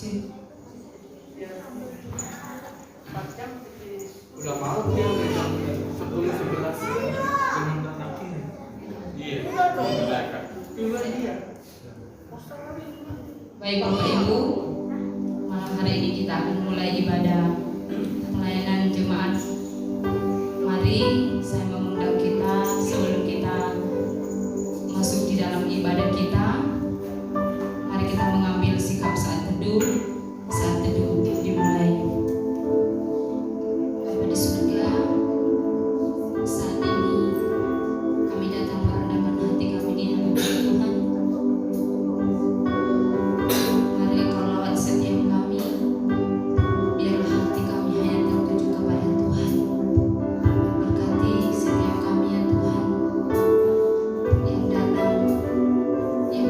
Udah malam dia udah jam 10-11 dengan anaknya. Iya. Baik Bapak Ibu, malam hari ini kita akan mulai ibadah pelayanan jemaat. Mari saya mengundang kita sebelum kita masuk di dalam ibadah kita, mari kita mengambil sikap saat teduh. Saat teduh dimulai. Bapa di surga, saat ini kami datang merendahkan hati kami di hadapan Tuhan. Mari Engkau lawat setiap kami, biarlah hati kami hanya tertuju kepada Tuhan. Berkati setiap kami ya Tuhan, yang datang, yang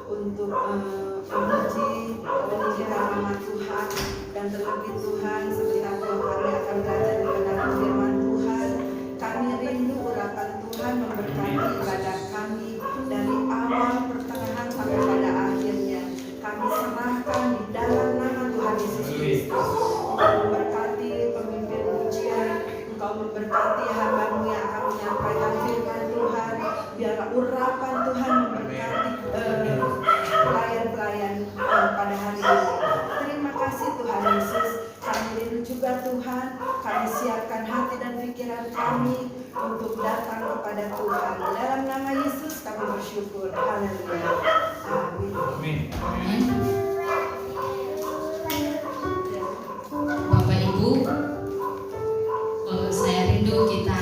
untuk memuji peninggian nama Tuhan, dan terlebih Tuhan sebentar Tuhan kami akan belajar mengenai firman Tuhan. Kami rindu urapan Tuhan memberkati ibadah kami dari awal, pertengahan sampai pada akhirnya. Kami serahkan di dalam nama Tuhan Yesus Kristus. Engkau memberkati pemimpin pujian, Engkau memberkati hamba-Mu yang akan menyampaikan firman Tuhan. Biarlah urapan Tuhan memberkati pelayan-pelayan pada hari ini. Terima kasih Tuhan Yesus. Kami rindu juga Tuhan, kami siapkan hati dan pikiran kami untuk datang kepada Tuhan. Dalam nama Yesus kami bersyukur. Haleluya. Amin. Amin. Bapak Ibu, saya rindu kita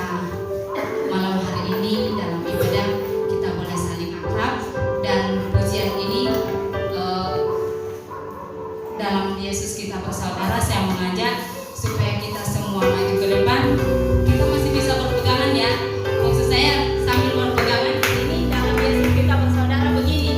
malam hari ini dalam ibadah kita boleh saling akrab, dan pujian ini dalam Yesus kita bersaudara. Saya mengajak supaya kita semua maju ke depan. Kita masih bisa berpegangan ya. Maksud saya sambil berpegangan ini dalam Yesus kita bersaudara begini.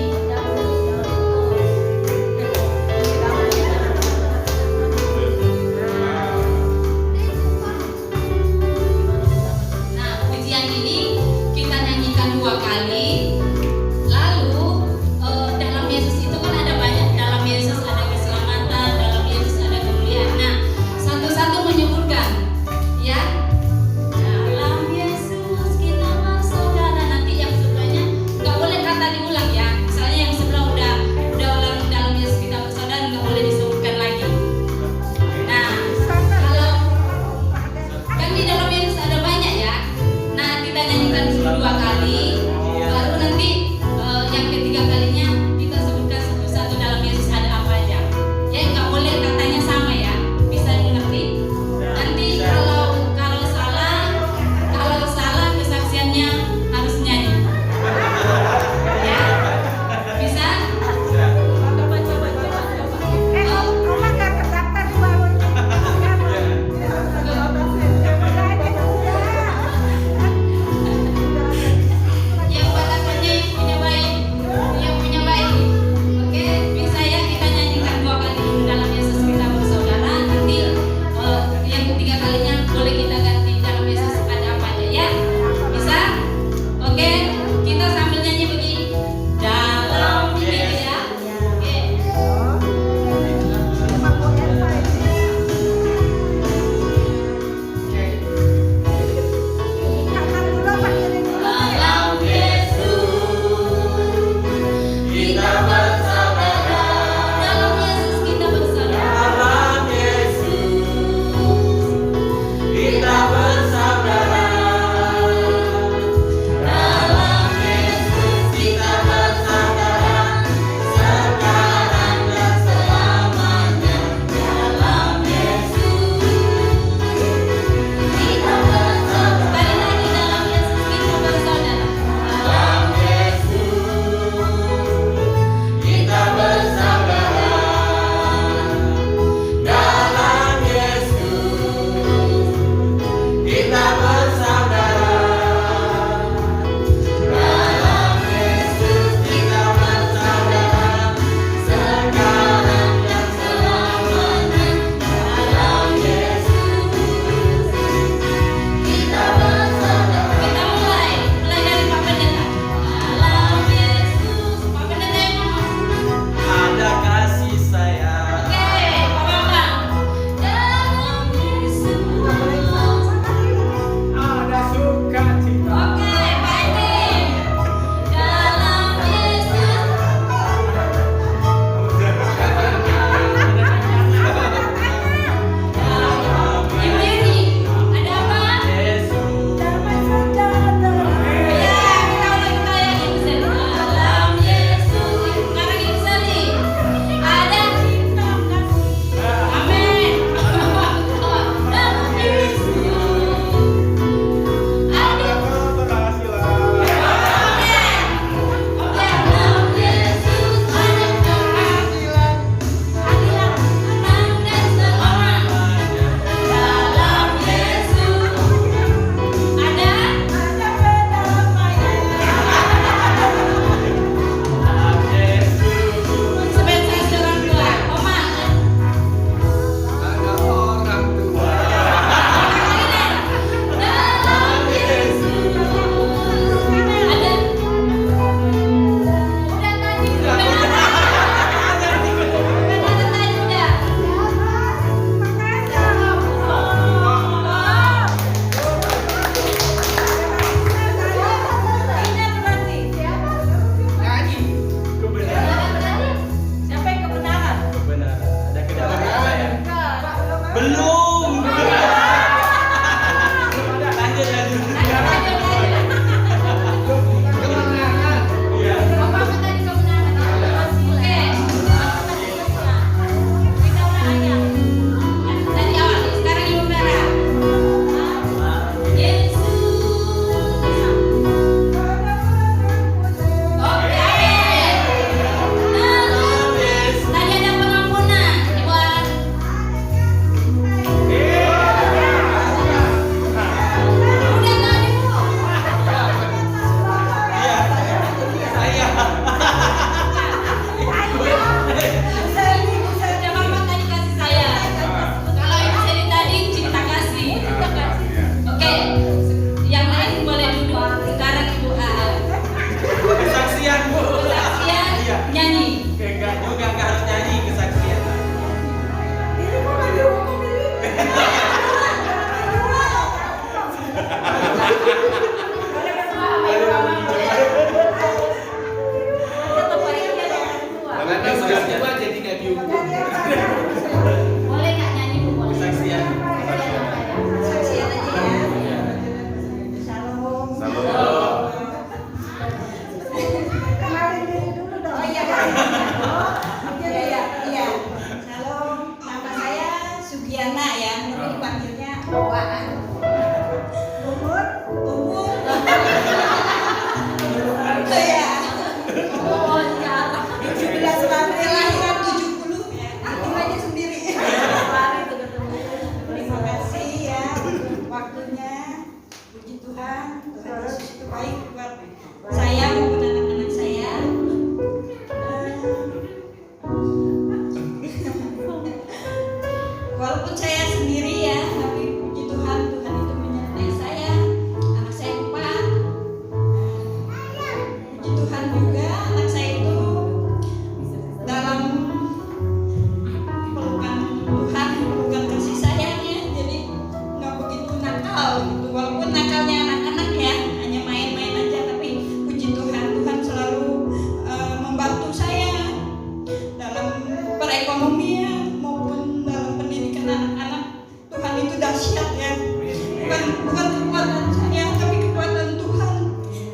bukan kekuatan saya, tapi kekuatan Tuhan.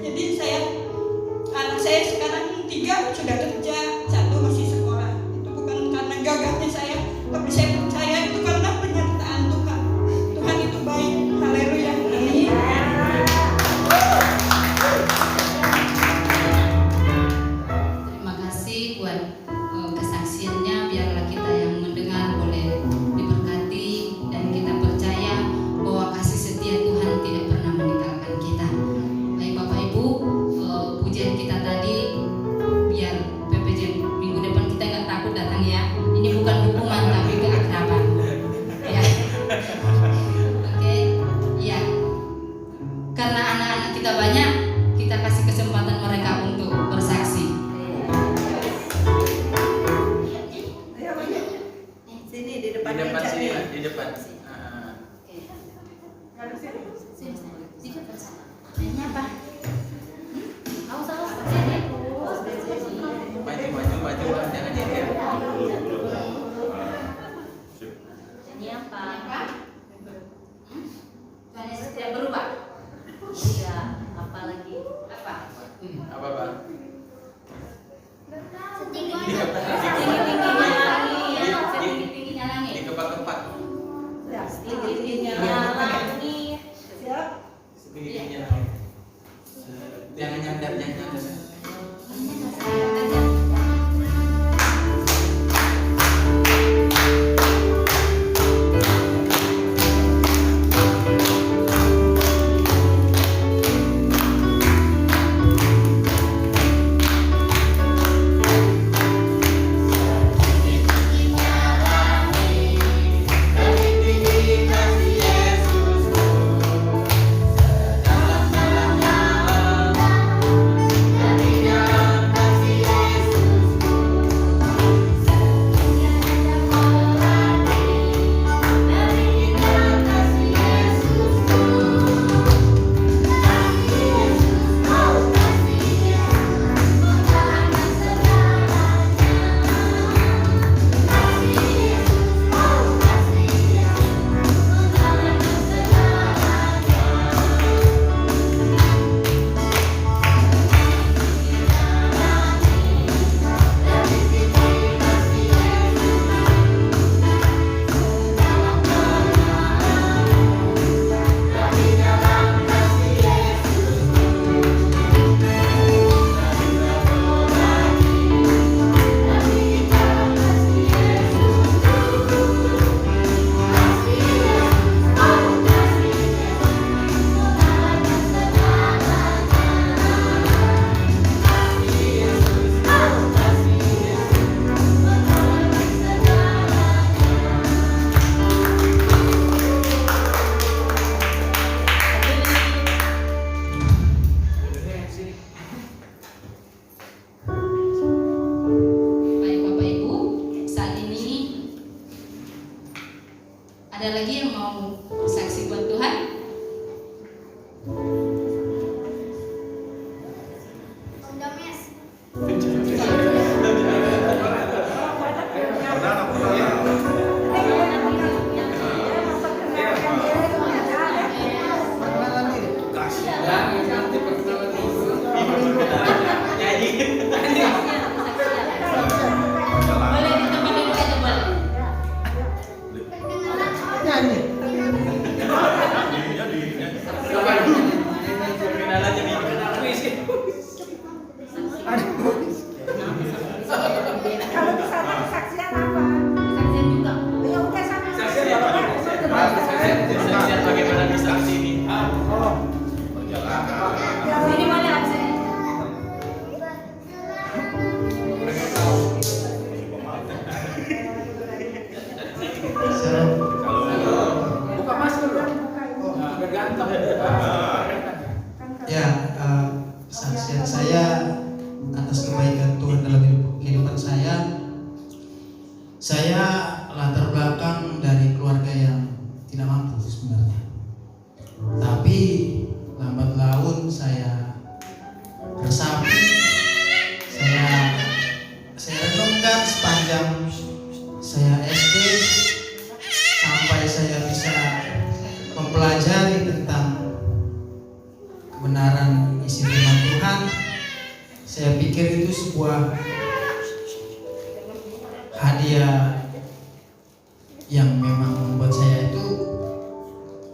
Jadi anak saya sekarang 3 sudah kerja, 1 masih sekolah. Itu bukan karena gagahnya saya, tapi saya percaya itu karena penyertaan Tuhan. Tuhan itu baik. Haleluya. Amin. Terima kasih buat kesaksiannya. Biarlah kita yang mendengar boleh diberkati dan kita percaya bahwa kasih setia Tuhan tidak pernah meninggalkan kita. Baik Bapak Ibu, pujian kita tadi biar PPJ minggu depan kita nggak takut datang ya. Ini bukan hukuman tapi keakraban. Ya. Oke, ya. Karena anak-anak kita banyak, kita kasih kesempatan mereka untuk bersaksi. Sini di depan Di depan meja sini, nih. Pak, di depan. Ini apa? Maju, jangan nyetir. Ini apa? Vanessa tidak berubah. Iya, apa lagi? Apa? Apa, Pak? Tinggi-tingginya langit. Dikepak-kepak. Ya, tinggi-tingginya Langit. Siap. Tinggi-tingginya langit. Jangan nyandar. Baik Bapak Ibu, saat ini ada lagi yang mau bersaksi buat Tuhan? Boleh ditemani dulu aja boleh. Kenalannya bikin kuis. Kalau di sana kesaksian apa? Kesaksian juga. Ya udah sama. Saksian bagaimana bisa ke sini. Ini boleh absen. Buka masker dong. Biar ganteng. Ya, kesaksian saya atas kebaikan Tuhan dalam kehidupan saya. Saya latar belakang dari keluarga yang tidak mampu sebenarnya. Tapi lambat laun saya resapi, saya renungkan sepanjang saya SD sampai saya bisa mempelajari tentang pikir itu sebuah hadiah yang memang membuat saya itu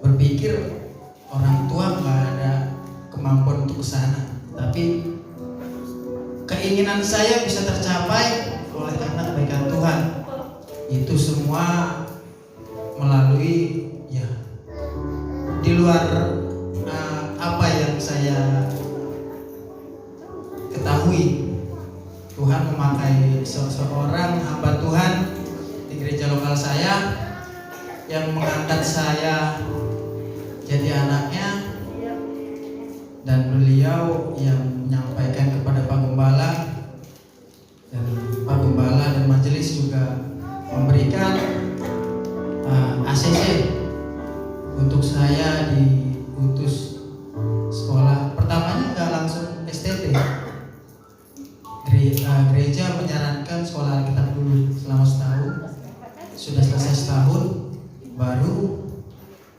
berpikir orang tua nggak ada kemampuan untuk kesana, tapi keinginan saya bisa tercapai oleh karena kebaikan Tuhan. Itu semua melalui ya di luar apa yang saya ketahui. Tuhan memakai seorang hamba Tuhan di gereja lokal saya yang mengangkat saya jadi anaknya, dan beliau yang menyampaikan kepada Pak Gembala, dan Pak Gembala dan majelis juga memberikan ACC untuk saya diutus sekolah. Pertamanya nggak langsung STT, gereja menyarankan sekolah Alkitab dulu selama setahun. Sudah selesai setahun, baru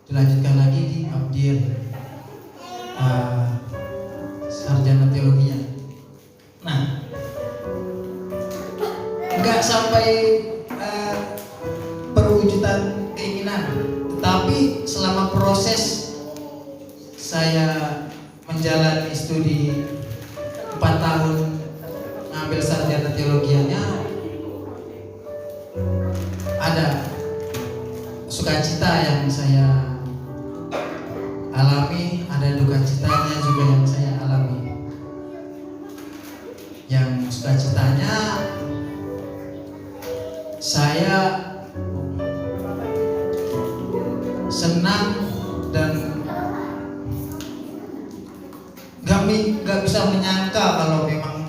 dilanjutkan lagi di Abdiel sarjana teologinya. Nah, nggak sampai perwujudan keinginan, tetapi selama proses saya menjalani studi 4 tahun ngambil sarjana teologianya, ada sukacita yang saya alami, ada duka citanya juga yang saya alami. Yang sukacitanya, saya senang dan gak bisa menyangka kalau memang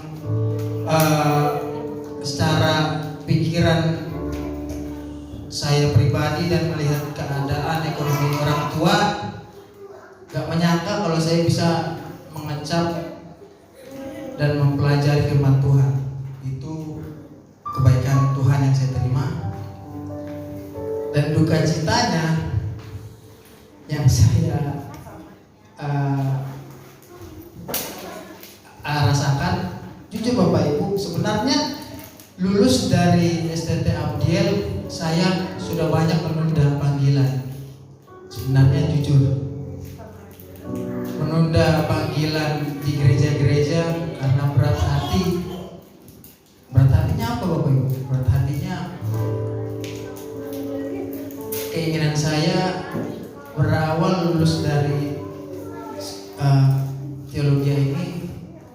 secara pikiran saya pribadi dan melihat keadaan ekonomi orang tua, gak menyangka kalau saya bisa mengecap dan mempelajari firman Tuhan. Itu kebaikan Tuhan yang saya terima. Dan duka citanya yang saya rasakan, jujur Bapak Ibu, sebenarnya lulus dari STT Abdiel saya sudah banyak menunda panggilan. Sebenarnya jujur menunda panggilan di gereja-gereja karena berat hati. Berat hatinya apa Bapak Ibu? Berat hatinya keinginan saya berawal lulus dari teologi ini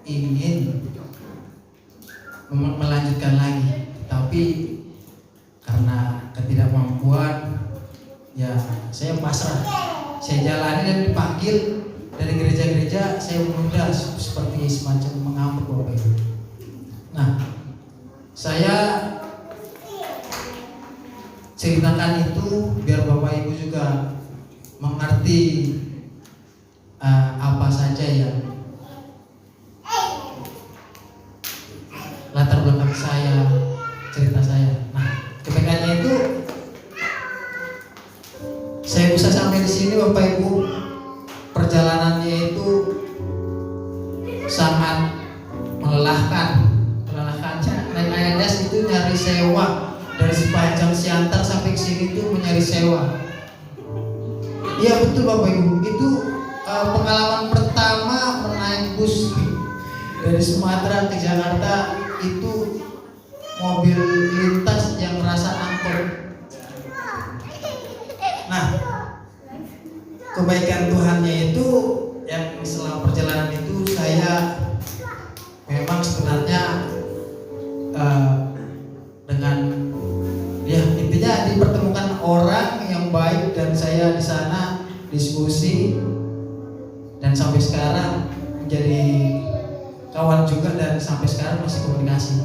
ingin melanjutkan lagi, tapi karena ketidakmampuan ya saya pasrah. Saya jalani dan dipanggil dari gereja-gereja, saya menunda seperti semacam mengamuk Bapak Ibu. Nah, saya ceritakan itu biar Bapak Ibu juga mengerti apa saja yang latar belakang saya, cerita saya. Nah, kebaikannya itu saya bisa sampai di sini Bapak Ibu. Perjalanannya itu sangat melelahkan. Melelahkannya naik ANS itu nyari sewa dari sepanjang Siantar sampai ke sini itu mencari sewa. Iya betul Bapak Ibu. Itu pengalaman pertama menaik bus dari Sumatera ke Jakarta, itu mobil lintas yang merasa angkot. Nah, kebaikan Tuhannya itu yang selama perjalanan itu saya memang sebenarnya dengan ya intinya dipertemukan orang yang baik, dan saya di sana diskusi dan sampai sekarang menjadi kawan juga, dan sampai sekarang masih komunikasi.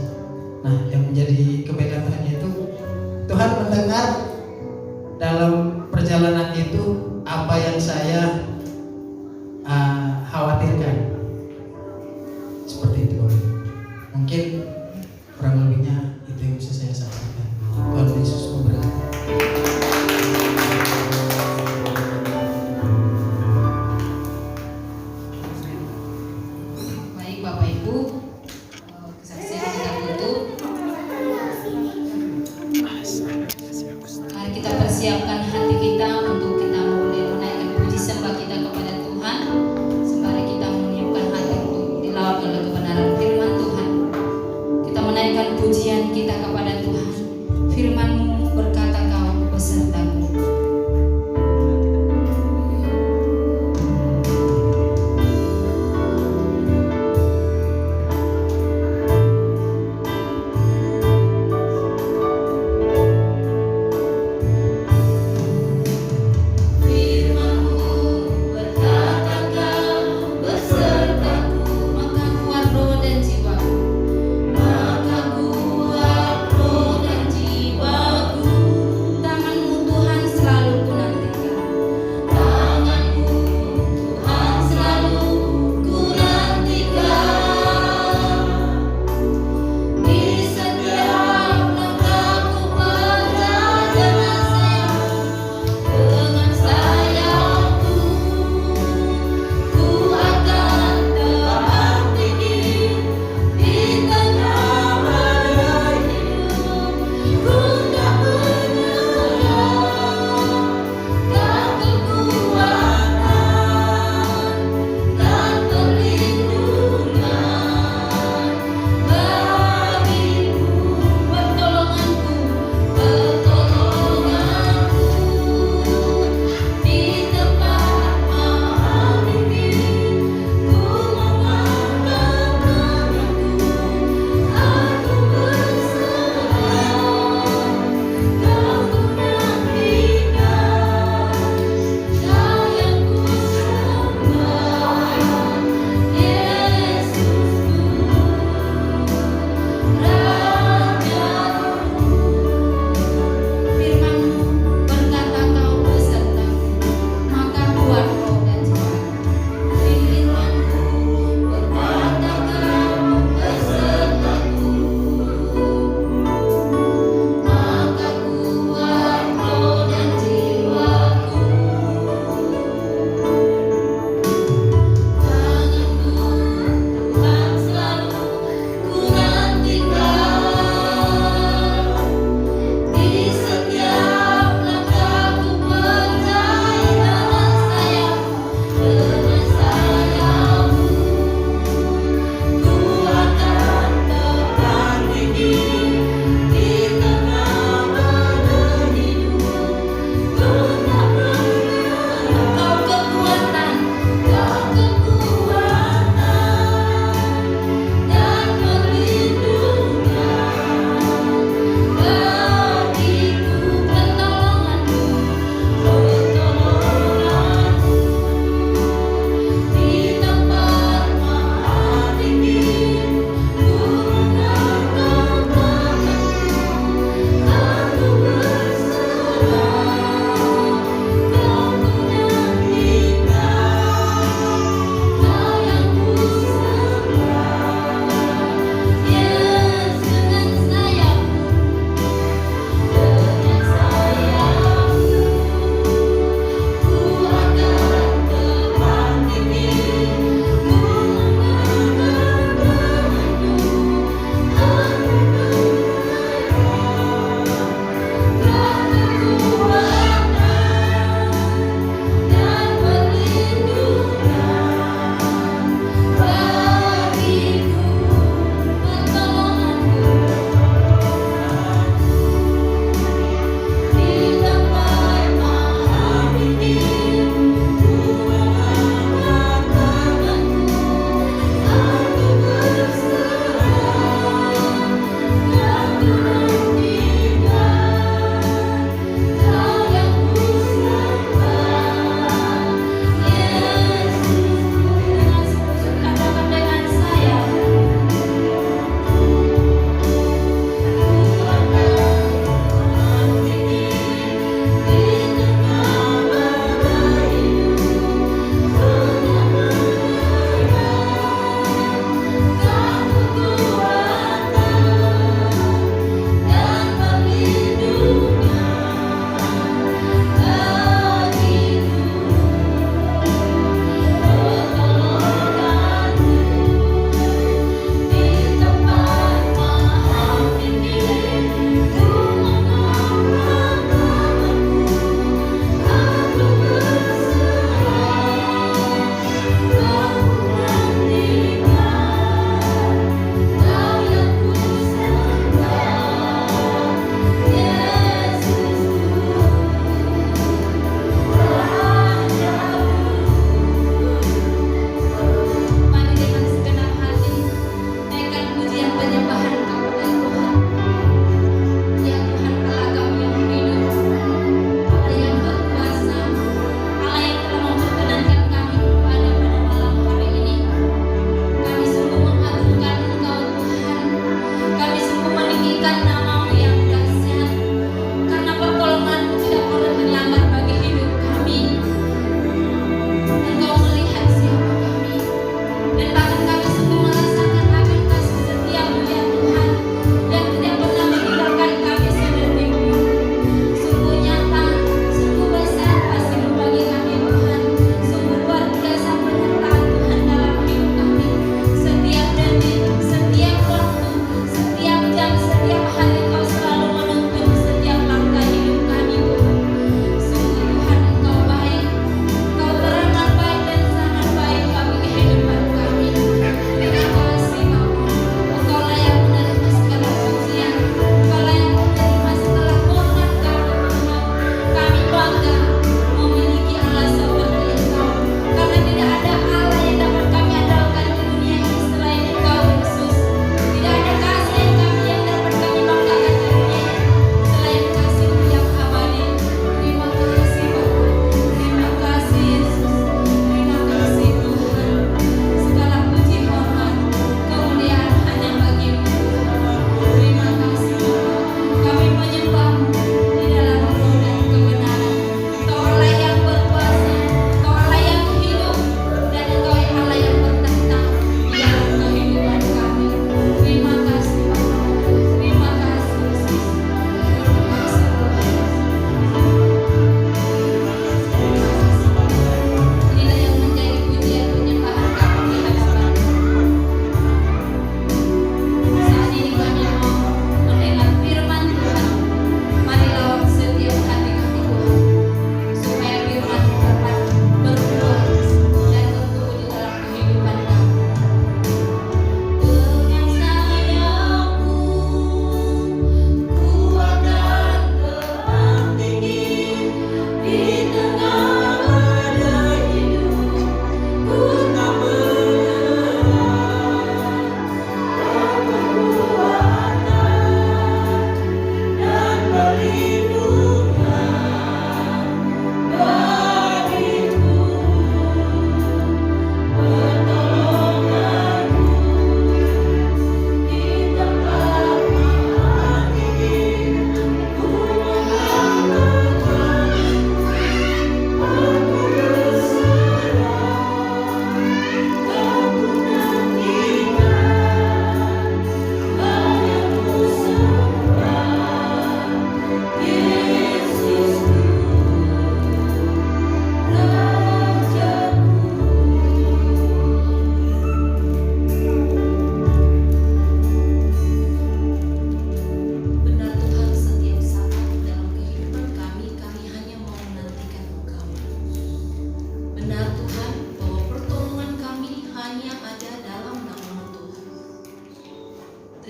Nah, yang menjadi kebaikan Tuhan itu Tuhan mendengar dalam perjalanan itu apa yang saya khawatirkan. Seperti itu. Mungkin kurang lebihnya itu yang bisa saya sampaikan. Tuhan Yesus memberkati. Baik Bapak Ibu,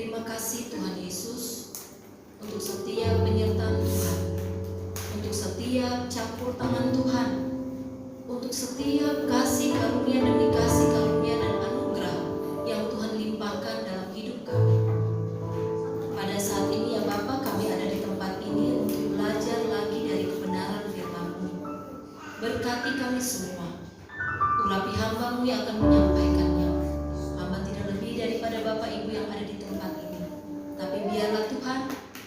Terima kasih Tuhan Yesus untuk setiap penyertaan Tuhan, untuk setiap campur tangan Tuhan, untuk setiap kasih karunia demi kasih karunia dan anugerah yang Tuhan limpahkan dalam hidup kami. Pada saat ini ya Bapa, kami ada di tempat ini untuk belajar lagi dari kebenaran firman-Mu. Berkati kami semua, urapi hamba-Mu yang akan menyampaikannya. Hamba tidak lebih daripada Bapak Ibu yang ada di tempat ini, tapi biarlah Tuhan,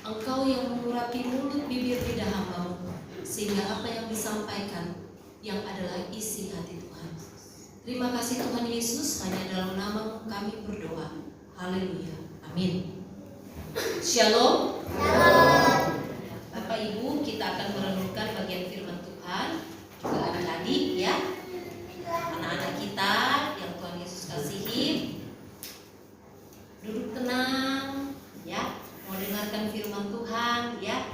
Engkau yang mengurapi mulut bibir lidah hamba-Mu, sehingga apa yang disampaikan yang adalah isi hati Tuhan. Terima kasih Tuhan Yesus, hanya dalam nama-Mu kami berdoa. Haleluya. Amin. Shalom. Bapak Ibu, kita akan merenungkan bagian firman Tuhan. Juga adik-adik ya, anak-anak kita yang Tuhan Yesus kasihi, duduk tenang ya, mau dengarkan firman Tuhan ya.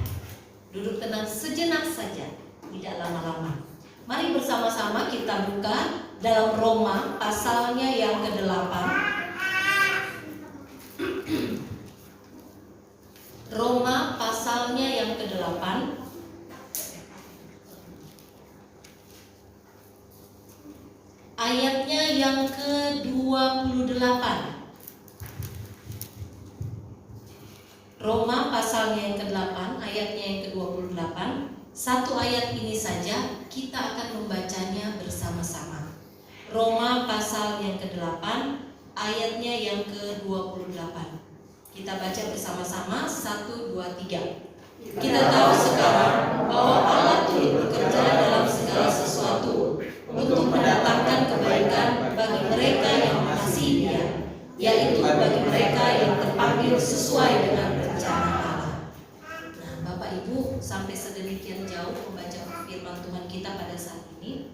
Duduk tenang sejenak saja, tidak lama-lama. Mari bersama-sama kita buka dalam Roma pasalnya yang ke-8. Roma pasalnya yang ke-8. Ayatnya yang ke-28. Roma pasalnya yang ke-8, ayatnya yang ke-28. Satu ayat ini saja kita akan membacanya bersama-sama. Roma pasal yang ke-8, ayatnya yang ke-28. Kita baca bersama-sama, 1, 2, 3. Kita tahu sekarang bahwa Allah turut bekerja dalam segala sesuatu untuk mendatangkan kebaikan bagi mereka yang mengasihi Dia, yaitu bagi mereka yang terpanggil sesuai dengan rencana Allah. Nah, Bapak Ibu, sampai sedemikian jauh membaca firman Tuhan kita pada saat ini.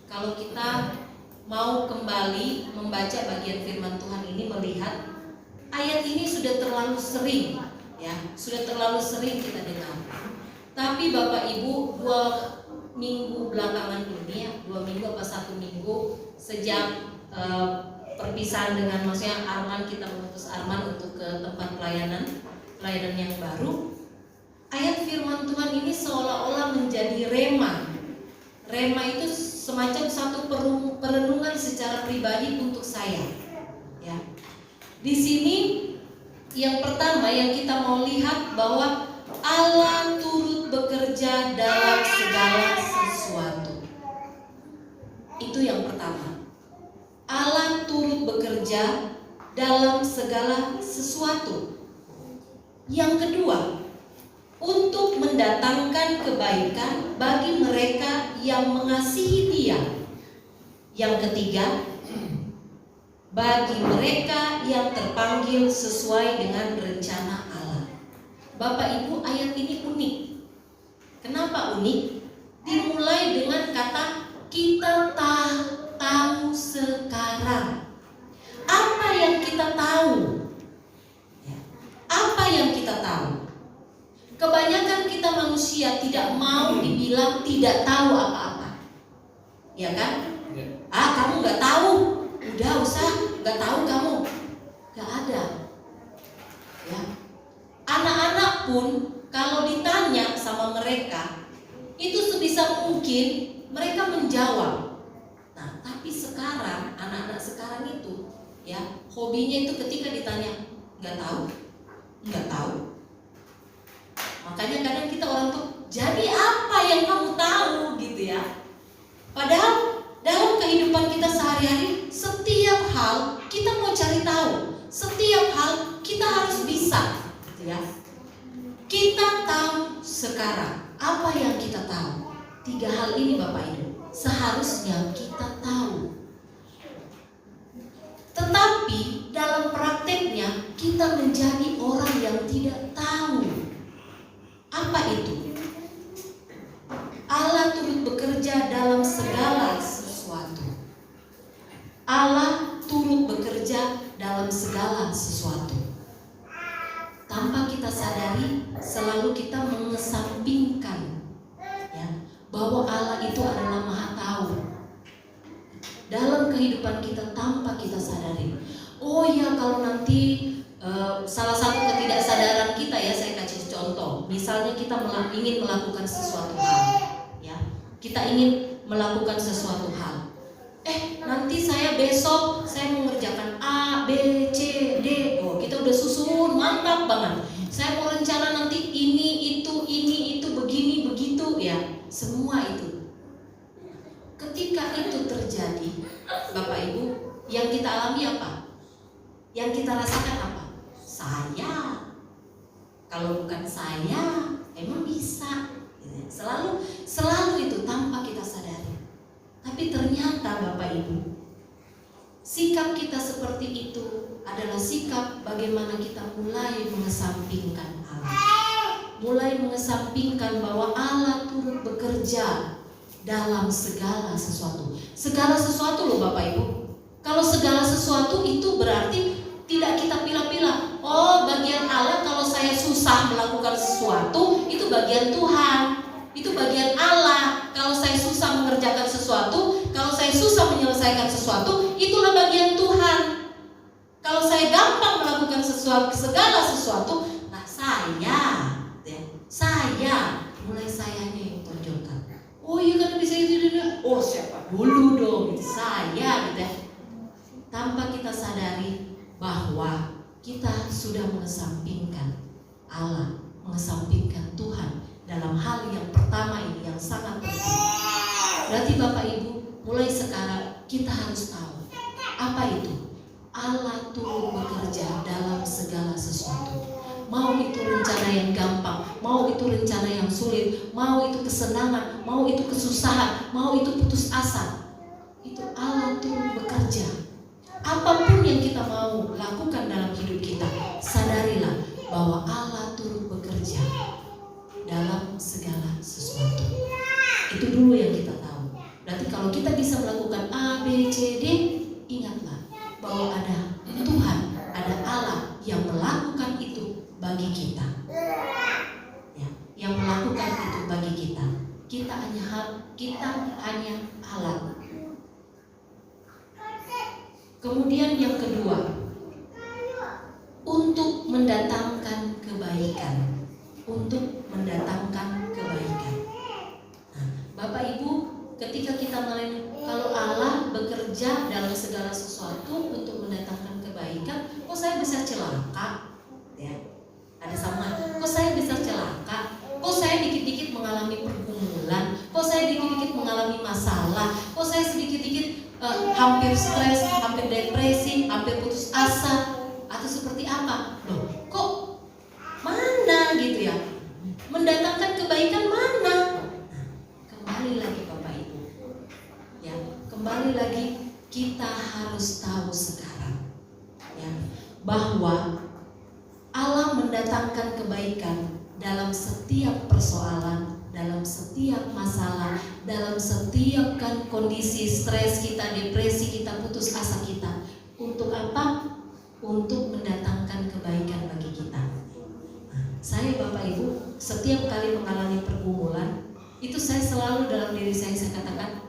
Kalau kita mau kembali membaca bagian firman Tuhan ini, melihat ayat ini sudah terlalu sering ya, sudah terlalu sering kita dengar. Tapi Bapak Ibu, 2 minggu belakangan ini ya, 2 minggu apa 1 minggu sejak perpisahan dengan maksudnya Arman, kita mengutus Arman untuk ke tempat pelayanan yang baru. Ayat firman Tuhan ini seolah-olah menjadi rema. Rema itu semacam satu perenungan secara pribadi untuk saya. Ya. Di sini yang pertama yang kita mau lihat bahwa Allah turut bekerja dalam segala sesuatu. Itu yang pertama. Allah turut bekerja dalam segala sesuatu. Yang kedua, untuk mendatangkan kebaikan bagi mereka yang mengasihi Dia. Yang ketiga, bagi mereka yang terpanggil sesuai dengan rencana Allah. Bapak Ibu, ayat ini unik. Kenapa unik? Dimulai dengan kata kita tahu sekarang. Apa yang kita tahu? Apa yang kita tahu? Kebanyakan kita manusia tidak mau dibilang tidak tahu apa-apa. Ya kan? Kamu gak tahu. Udah usah, gak tahu kamu. Gak ada. Ya. Anak-anak pun kalau ditanya sama mereka, itu sebisa mungkin mereka menjawab. Nah, tapi sekarang anak-anak sekarang itu ya, hobinya itu ketika ditanya gak tahu, gak tahu. Makanya kadang kita orang tuh, jadi apa yang kamu tahu gitu ya. Padahal dalam kehidupan kita sehari-hari, setiap hal kita mau cari tahu, setiap hal kita harus bisa, gitu ya. Kita tahu sekarang apa yang kita tahu. 3 hal ini Bapak Ibu seharusnya kita tahu. Tetapi dalam prakteknya kita menjadi orang yang tidak tahu. Apa itu? Allah turut bekerja dalam segala sesuatu. Allah turut bekerja dalam segala sesuatu. Tanpa kita sadari, selalu kita mengesampingkan ya, bahwa Allah itu adalah Maha Tahu. Dalam kehidupan kita tanpa kita sadari. Oh ya, kalau nanti salah satu ketidaksadaran kita ya, saya kasih contoh. Misalnya kita ingin melakukan sesuatu hal, ya, kita ingin melakukan sesuatu hal. Nanti saya besok saya mengerjakan A, B, C, D. Oh, kita udah susun mantap banget. Saya mau rencana nanti ini, itu, begini, begitu, ya, semua itu. Ketika itu terjadi, Bapak Ibu, yang kita alami apa? Yang kita rasakan apa? Saya. Kalau bukan saya, emang bisa. Selalu itu tanpa kita sadari. Tapi ternyata Bapak Ibu, sikap kita seperti itu adalah sikap bagaimana kita mulai mengesampingkan Allah. Mulai mengesampingkan bahwa Allah turut bekerja dalam segala sesuatu. Segala sesuatu loh Bapak Ibu. Kalau segala sesuatu itu berarti tidak kita pilih-pilih. Oh, bagian Allah kalau saya susah melakukan sesuatu, itu bagian Tuhan. Itu bagian Allah. Kalau saya susah mengerjakan sesuatu, kalau saya susah menyelesaikan sesuatu, itulah bagian Tuhan. Kalau saya gampang melakukan segala sesuatu, nah saya mulai sayanya yang tonjolkan. Oh iya kan bisa itu. Oh siapa dulu dong, itu saya gitu ya. Tanpa kita sadari bahwa kita sudah mengesampingkan Allah, mengesampingkan Tuhan dalam hal yang pertama ini yang sangat penting. Berarti Bapak Ibu, mulai sekarang kita harus tahu apa itu Allah turut bekerja dalam segala sesuatu. Mau itu rencana yang gampang, mau itu rencana yang sulit, mau itu kesenangan, mau itu kesusahan, mau itu putus asa, itu Allah turut bekerja. Apapun yang kita mau lakukan dalam hidup kita, sadarilah bahwa Allah turut bekerja dalam segala sesuatu. Itu dulu yang kita tahu. Berarti kalau kita bisa melakukan A, B, C, D, ingatlah bahwa ada Tuhan, ada Allah yang melakukan itu bagi kita, ya, yang melakukan itu bagi kita. Kita hanya alat. Kemudian yang kedua, untuk mendatangkan kebaikan. Untuk mendatangkan kebaikan. Nah, Bapak Ibu, ketika kita kalau Allah bekerja dalam segala sesuatu untuk mendatangkan kebaikan, kok saya bisa celaka? Ya, ada sama. Kok saya bisa celaka? Kok saya dikit-dikit mengalami pergumulan? Kok saya dikit-dikit mengalami masalah? Kok saya sedikit-dikit hampir stres, hampir depresi, hampir putus asa, atau seperti apa? Loh, kok mana gitu ya? Mendatangkan kebaikan mana? Kembali lagi Bapak Ibu, ya, kembali lagi kita harus tahu sekarang, ya, bahwa Allah mendatangkan kebaikan dalam setiap persoalan, dalam setiap masalah, dalam setiap kondisi stres kita, depresi kita, putus asa kita. Untuk apa? Untuk mendatangkan kebaikan bagi kita. Saya Bapak Ibu, setiap kali mengalami pergumulan, itu saya selalu dalam diri saya katakan,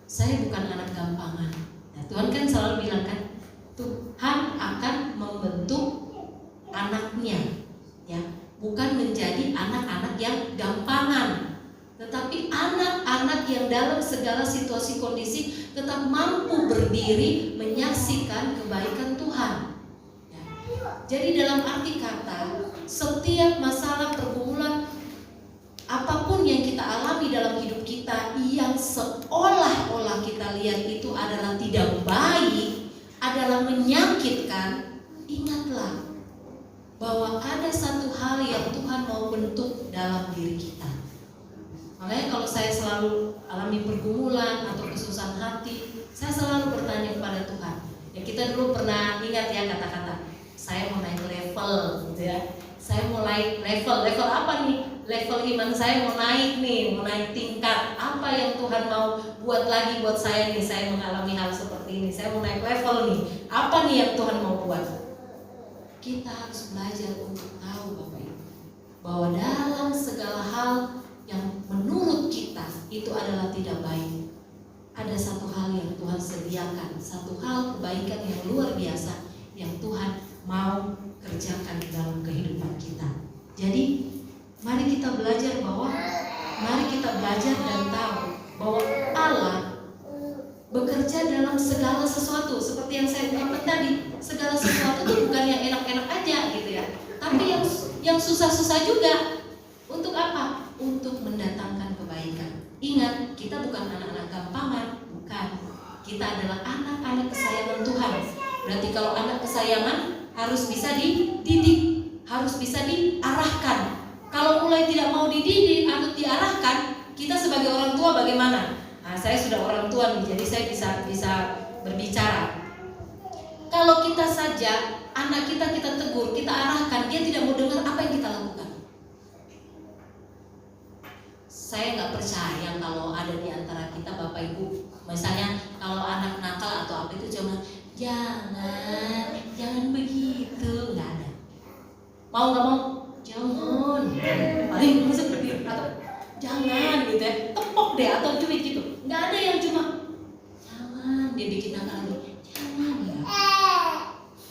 saya bukan anak gampangan. Nah, Tuhan kan selalu bilang kan, Tuhan akan membentuk anaknya, ya, bukan menjadi anak-anak yang gampangan, tetapi anak-anak yang dalam segala situasi kondisi tetap mampu berdiri menyaksikan kebaikan Tuhan. Ya. Jadi dalam arti kata, setiap masalah pergumulan apapun yang kita alami dalam hidup kita yang seolah-olah kita lihat itu adalah tidak baik, adalah menyakitkan, ingatlah bahwa ada satu hal yang Tuhan mau bentuk dalam diri kita. Makanya kalau saya selalu alami pergumulan atau kesusahan hati, saya selalu bertanya kepada Tuhan. Ya, kita dulu pernah ingat ya kata-kata, saya mau naik level gitu ya. Saya mau naik level apa nih? Level iman saya mau naik nih, mau naik tingkat. Apa yang Tuhan mau buat lagi buat saya nih? Saya mengalami hal seperti ini, saya mau naik level nih. Apa nih yang Tuhan mau buat? Kita harus belajar untuk tahu Bapak Ibu, bahwa dalam segala hal yang menurut kita itu adalah tidak baik, ada satu hal yang Tuhan sediakan, satu hal kebaikan yang luar biasa yang Tuhan mau kerjakan di dalam kehidupan kita. Jadi mari kita belajar dan tahu bahwa Allah bekerja dalam segala sesuatu. Seperti yang saya katakan tadi, segala sesuatu itu bukan yang enak-enak aja gitu ya, tapi yang susah-susah juga. Untuk apa? Untuk mendatangkan kebaikan. Ingat, kita bukan anak-anak gampangan, bukan. Kita adalah anak-anak kesayangan Tuhan. Berarti kalau anak kesayangan harus bisa dididik, harus bisa diarahkan. Kalau mulai tidak mau dididik atau diarahkan, kita sebagai orang tua bagaimana? Nah, saya sudah orang tua nih, jadi saya bisa berbicara. Kalau kita saja anak kita tegur, kita arahkan, dia tidak mau dengar, apa yang kita lakukan? Saya nggak percaya kalau ada di antara kita Bapak Ibu, misalnya kalau anak nakal atau apa itu cuma jangan begitu, nggak ada. Mau nggak mau, jangan, paling seperti atau jangan gitu ya, tepok deh atau cuit gitu. Nggak ada yang cuma jangan, dia bikin nakal nih, jangan ya.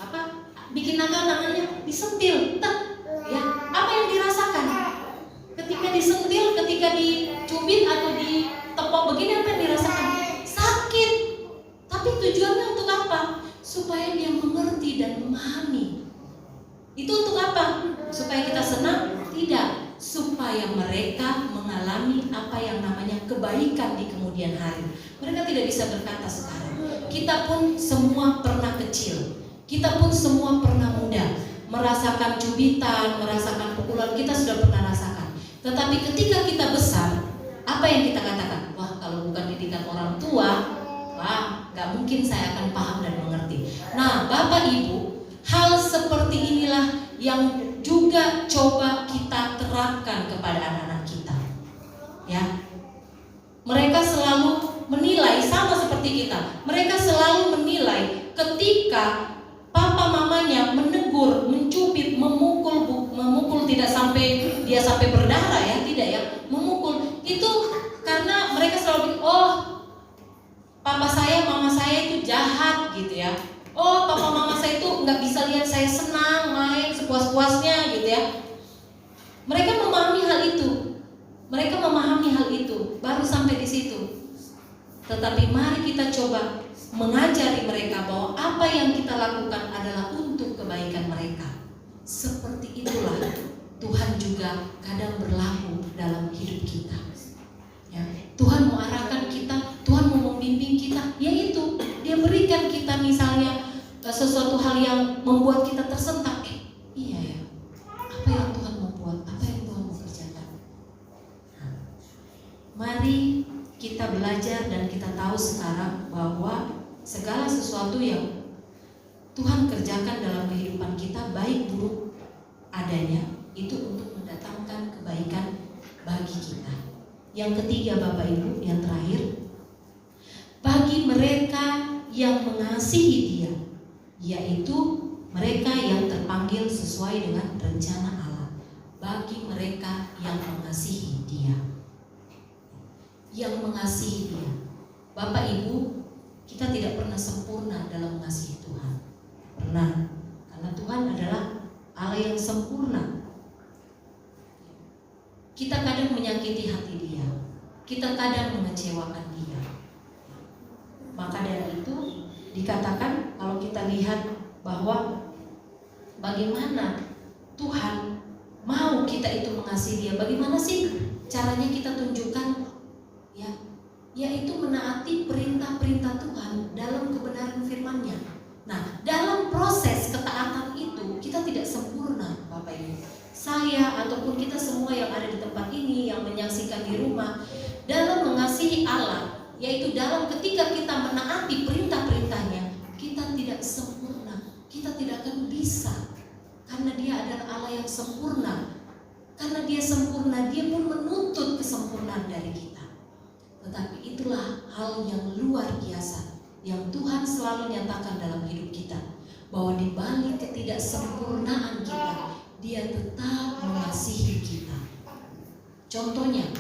Apa? Bikin nakal namanya disentil, ya. Apa yang dirasakan? Ketika disentil, ketika dicubit atau ditepok begini, apa yang dirasakan? Sakit. Tapi tujuannya untuk apa? Supaya dia mengerti dan memahami. Itu untuk apa? Supaya kita senang? Tidak. Supaya mereka mengalami apa yang namanya kebaikan di kemudian hari. Mereka tidak bisa berkata sekarang. Kita pun semua pernah kecil. Kita pun semua pernah muda. Merasakan cubitan, merasakan pukulan, kita sudah pernah rasakan. Tetapi ketika kita besar, apa yang kita katakan? Wah, kalau bukan didikan orang tua, wah, gak mungkin saya akan paham dan mengerti. Nah, Bapak Ibu, hal seperti inilah yang juga coba kita terapkan kepada anak-anak kita. Ya, mereka selalu menilai sama seperti kita. Mereka selalu menilai ketika papa mamanya menegur, mencubit, memukul tidak sampai dia sampai berdarah ya, tidak ya, memukul itu karena mereka selalu oh papa saya, mama saya itu jahat gitu ya. Oh papa mama saya itu nggak bisa lihat saya senang main sepuas-puasnya gitu ya. Mereka memahami hal itu, baru sampai di situ. Tetapi mari kita coba mengajari mereka bahwa apa yang kita lakukan adalah untuk kebaikan mereka. Seperti itulah Tuhan juga kadang berlaku dalam hidup kita. Ya, Tuhan mau arahkan kita, Tuhan mau membimbing kita, yaitu Dia berikan kita misalnya sesuatu hal yang membuat kita tersentak. Iya ya, apa yang Tuhan mau buat, apa yang Tuhan mau kerjakan. Nah, mari kita belajar dan kita tahu sekarang bahwa segala sesuatu yang Tuhan kerjakan dalam kehidupan kita, baik buruk adanya, itu untuk mendatangkan kebaikan bagi kita. Yang ketiga Bapak Ibu, yang terakhir, bagi mereka yang mengasihi Dia, yaitu mereka yang terpanggil sesuai dengan rencana Allah. Bagi mereka yang mengasihi Dia, yang mengasihi Dia. Bapak Ibu, kita tidak pernah sempurna dalam mengasihi Tuhan. Pernah, karena Tuhan adalah Allah yang sempurna. Kita kadang menyakiti hati Dia, kita kadang mengecewakan Dia. Maka dari itu dikatakan kalau kita lihat bahwa bagaimana Tuhan mau kita itu mengasihi Dia, bagaimana sih caranya kita tunjukkan? Ya, yaitu menaati perintah-perintah Tuhan dalam kebenaran firman-Nya. Nah, dalam proses ketaatan itu kita tidak sempurna, Bapak Ibu. Saya ataupun kita semua yang ada di tempat ini, yang menyaksikan di rumah, dalam mengasihi Allah, yaitu dalam ketika kita menaati perintah-perintahnya, kita tidak sempurna, kita tidak akan bisa, karena Dia adalah Allah yang sempurna. Karena Dia sempurna, Dia pun menuntut kesempurnaan dari kita. Tetapi itulah hal yang luar biasa yang Tuhan selalu nyatakan dalam hidup kita, bahwa di balik ketidaksempurnaan kita, Dia tetap mengasihi kita. Contohnya,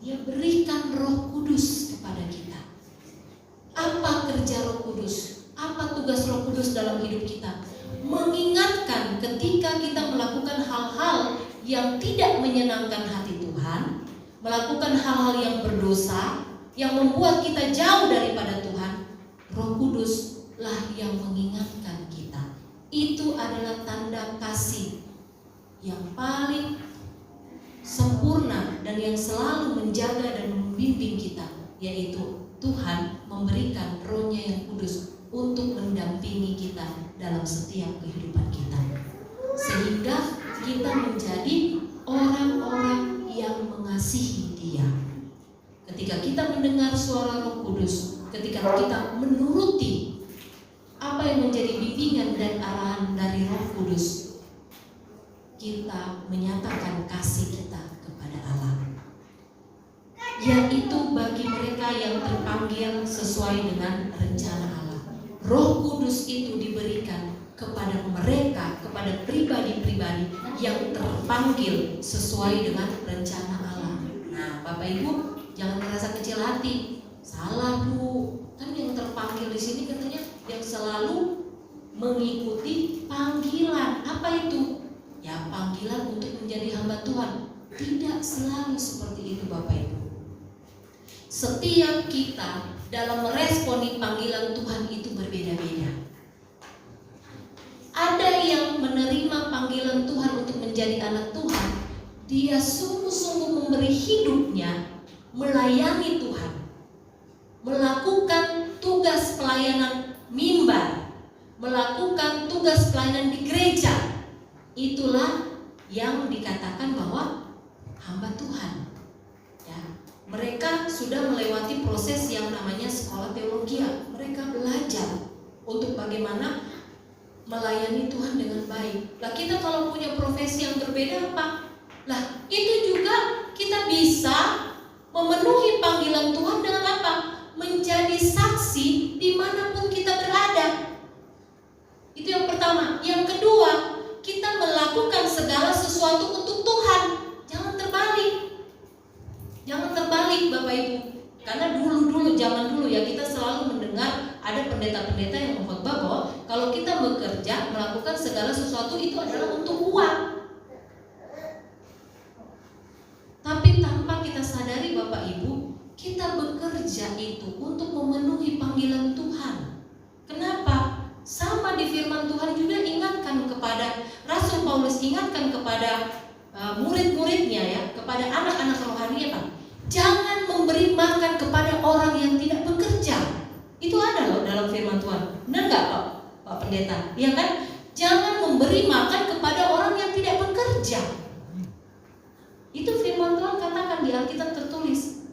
Dia berikan Roh Kudus kepada kita. Apa kerja Roh Kudus? Apa tugas Roh Kudus dalam hidup kita? mengingatkan ketika kita melakukan hal-hal yang tidak menyenangkan hati Tuhan, melakukan hal-hal yang berdosa, yang membuat kita jauh daripada Tuhan. Roh Kudus lah yang mengingatkan kita. Itu adalah tanda kasih yang paling sempurna dan yang selalu menjaga dan membimbing kita, yaitu Tuhan memberikan Roh-Nya yang kudus untuk mendampingi kita dalam setiap kehidupan kita, sehingga kita menjadi orang-orang yang mengasihi Dia. Ketika kita mendengar suara Roh Kudus, ketika kita menuruti apa yang menjadi bimbingan dan arahan dari Roh Kudus, kita menyatakan kasih kita kepada Allah, yaitu bagi mereka yang terpanggil sesuai dengan rencana Allah. Roh Kudus itu diberikan kepada mereka, kepada pribadi-pribadi yang terpanggil sesuai dengan rencana Allah. Nah, Bapak Ibu jangan merasa kecil hati. Salah Bu, kan yang terpanggil di sini katanya yang selalu mengikuti panggilan. Apa itu? Ya, panggilan untuk menjadi hamba Tuhan. Tidak selalu seperti itu Bapak Ibu. Setiap kita dalam meresponi panggilan Tuhan itu berbeda-beda. Ada yang menerima panggilan Tuhan untuk menjadi anak Tuhan, dia sungguh-sungguh memberi hidupnya melayani Tuhan, melakukan tugas pelayanan mimbar, melakukan tugas pelayanan di gereja. Itulah yang dikatakan bahwa hamba Tuhan. Ya, mereka sudah melewati proses yang namanya sekolah teologi. Mereka belajar untuk bagaimana melayani Tuhan dengan baik. Lah kita kalau punya profesi yang berbeda apa? Lah itu juga kita bisa memenuhi panggilan Tuhan dengan apa? Menjadi saksi dimanapun kita berada. Itu yang pertama. Yang kedua, kita melakukan segala sesuatu untuk Tuhan. Jangan terbalik. Jangan terbalik Bapak Ibu. Karena dulu zaman dulu ya, kita selalu mendengar ada pendeta-pendeta yang mengkhotbah bahwa kalau kita bekerja, melakukan segala sesuatu itu adalah untuk uang. Tapi tanpa kita sadari Bapak Ibu, kita bekerja itu untuk memenuhi panggilan Tuhan. Kenapa? Sama di firman Tuhan juga ingatkan kepada Rasul Paulus, ingatkan kepada murid-muridnya ya, kepada anak-anak rohani apa? Jangan memberi makan kepada orang yang tidak bekerja. Itu ada loh dalam firman Tuhan. Benar nggak Pak Pendeta? Iya kan? Jangan memberi makan kepada orang yang tidak bekerja. Itu firman Tuhan katakan di Alkitab tertulis.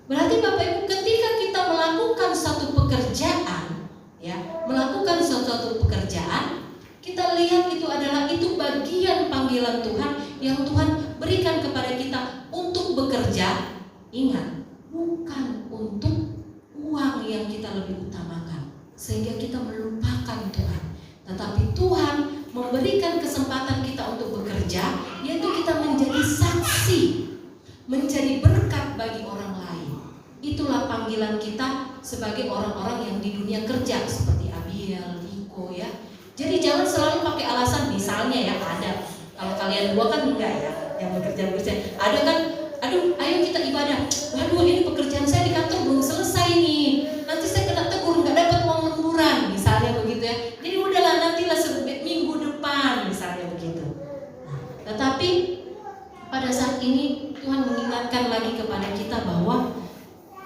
Berarti Bapak Ibu ketika kita melakukan satu pekerjaan, ya, melakukan suatu pekerjaan, kita lihat itu bagian panggilan Tuhan yang Tuhan berikan kepada kita untuk bekerja. Ingat, bukan untuk uang yang kita lebih utamakan sehingga kita melupakan Tuhan. Tetapi Tuhan memberikan kesempatan kita untuk bekerja, yaitu kita menjadi saksi, menjadi berkat bagi orang lain. Itulah panggilan kita sebagai orang-orang yang di dunia kerja seperti Abiel, Iko ya. Jadi jangan selalu pakai alasan, misalnya ya ada. Kalau kalian dua kan enggak ya, yang bekerja. Ada kan, aduh ayo kita ibadah. Waduh ini pekerjaan saya di kantor belum selesai nih. Nanti saya kena tegur, nggak dapat uang lemburan, misalnya begitu ya. Jadi udahlah nantilah minggu depan, misalnya begitu. Nah, tetapi pada saat ini Tuhan mengingatkan lagi kepada kita bahwa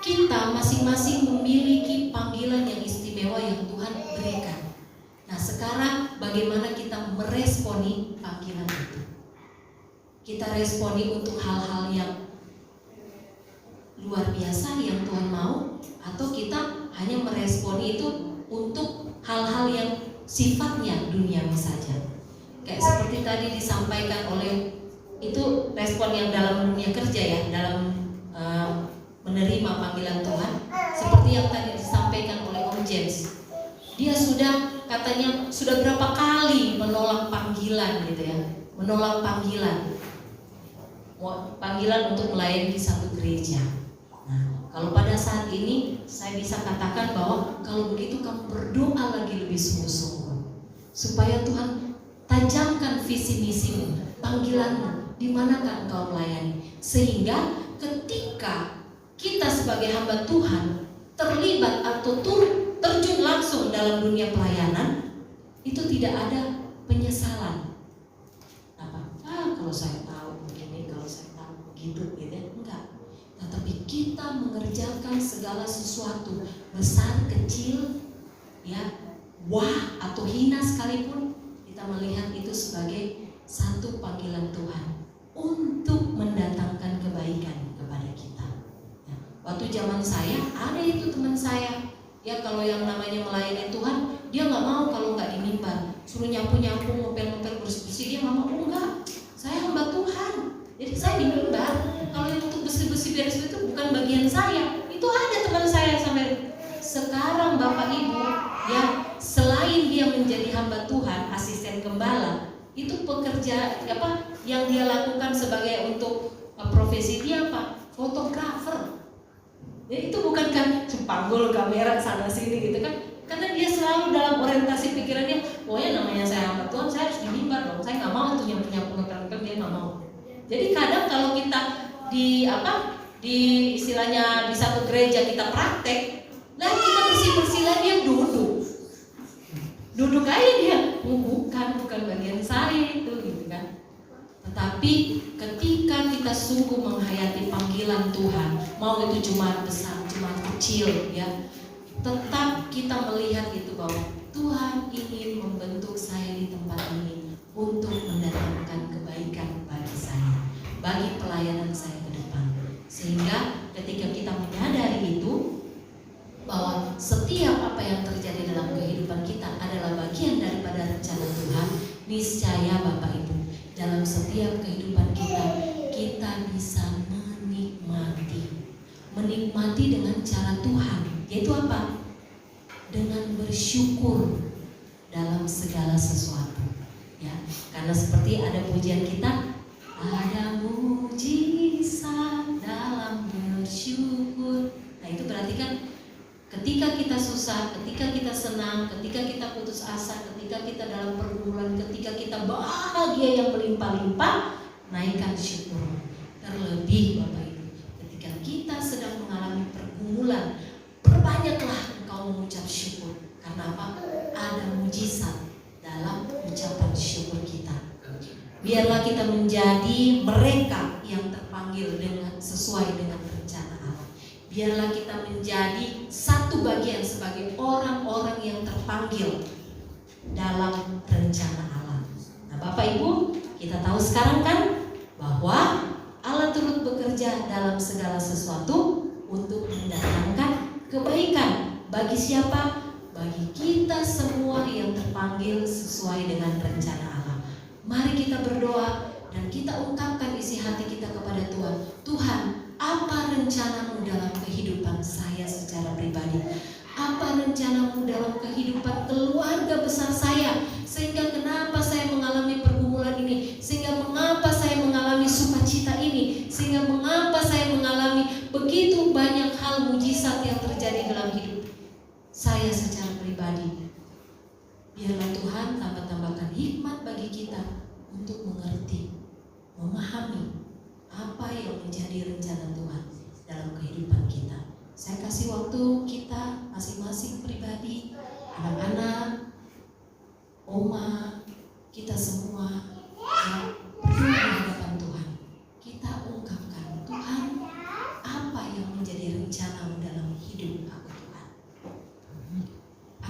kita masing-masing memiliki panggilan yang istimewa yang Tuhan berikan. Nah sekarang bagaimana kita meresponi panggilan itu? Kita responi untuk hal-hal yang luar biasa yang Tuhan mau, atau kita hanya meresponi itu untuk hal-hal yang sifatnya duniawi saja? Kayak seperti tadi disampaikan oleh itu respon yang dalam dunia kerja ya, dalam menerima panggilan Tuhan, seperti yang tadi disampaikan oleh Om James. Dia katanya sudah berapa kali menolak panggilan gitu ya, menolak panggilan untuk melayani di satu gereja. Nah, kalau pada saat ini saya bisa katakan bahwa kalau begitu kamu berdoa lagi lebih sungguh-sungguh. supaya Tuhan tajamkan visi misimu, panggilanmu, di manakah engkau melayani, sehingga ketika kita sebagai hamba Tuhan terlibat atau terjun langsung dalam dunia pelayanan, itu tidak ada penyesalan. Kalau saya tahu begini, kalau saya tahu begitu, gitu ya, enggak. Tetapi kita mengerjakan segala sesuatu, besar, kecil, ya, wah atau hina sekalipun, kita melihat itu sebagai satu panggilan Tuhan untuk mendatangkan kebaikan kepada kita. Ya. Waktu zaman saya ada itu teman saya, ya kalau yang namanya melayani Tuhan, dia nggak mau kalau nggak di mimbar, suruh nyapu-nyapu, ngepel-ngepel, bersih-bersih, dia nggak mau. Enggak, saya hamba Tuhan, jadi saya di mimbar. Kalau yang untuk bersih-bersih beres itu bukan bagian saya. Itu ada teman saya sampai sekarang, Bapak Ibu, ya, selain dia menjadi hamba Tuhan, asisten gembala, itu pekerja apa yang dia lakukan sebagai untuk profesi dia apa? Fotografer. Jadi itu bukan kan panggul kamera sana sini gitu kan? Karena dia selalu dalam orientasi pikirannya, pokoknya namanya saya hamba Tuhan, saya harus di mimbar dong. Saya nggak mau tuh nyapu-nyapu ngepel-ngepel, dia nggak mau. Jadi kadang kalau kita di istilahnya di satu gereja kita praktek, lah kita bersih-bersih lah, dia duduk aja dia, bukan bagian saya itu gitu kan. Tetapi ketika kita sungguh menghayati panggilan Tuhan, mau itu Jumat besar, Jumat kecil, ya, tetap kita melihat itu bahwa Tuhan ingin membentuk saya di tempat ini untuk mendatangkan kebaikan bagi saya, bagi pelayanan saya ke depan. Sehingga ketika kita menyadari itu, bahwa setiap apa yang terjadi dalam kehidupan kita adalah bagian daripada rencana Tuhan, niscaya Bapak Ibu, dalam setiap kehidupan kita bisa menikmati dengan cara Tuhan, yaitu apa? Dengan bersyukur dalam segala sesuatu, ya. Karena seperti ada pujian kita, ada mujizat dalam bersyukur. Nah itu berarti kan ketika kita susah, ketika kita senang, ketika kita putus asa, ketika kita dalam pergumulan, ketika kita bahagia yang berlimpah-limpah, naikkan syukur. Terlebih Bapak Ibu, ketika kita sedang mengalami pergumulan, perbanyaklah engkau mengucap syukur. Karena apa? Ada mujizat dalam ucapan syukur kita. Biarlah kita menjadi mereka yang terpanggil dengan sesuai dengan rencana Allah. Biarlah kita menjadi satu bagian sebagai orang-orang yang terpanggil dalam rencana Allah. Nah Bapak Ibu, kita tahu sekarang kan bahwa Allah turut bekerja dalam segala sesuatu untuk mendatangkan kebaikan. Bagi siapa? Bagi kita semua yang terpanggil sesuai dengan rencana Allah. Mari kita berdoa dan kita ungkapkan isi hati kita kepada Tuhan. Tuhan, apa rencanamu dalam kehidupan saya secara pribadi? Apa rencanamu dalam kehidupan keluarga besar saya? Sehingga kenapa saya mengalami pergumulan ini? Sehingga mengapa saya mengalami sukacita ini? Sehingga mengapa saya mengalami begitu banyak hal mujizat yang terjadi dalam hidup saya secara pribadi? Biarlah Tuhan tambah-tambahkan hikmat bagi kita untuk mengerti, memahami apa yang menjadi rencana Tuhan dalam kehidupan kita. Saya kasih waktu kita masing-masing pribadi, anak-anak, oma, kita semua yang berdoa di hadapan Tuhan. Kita ungkapkan, Tuhan, apa yang menjadi rencana-Mu dalam hidup aku Tuhan.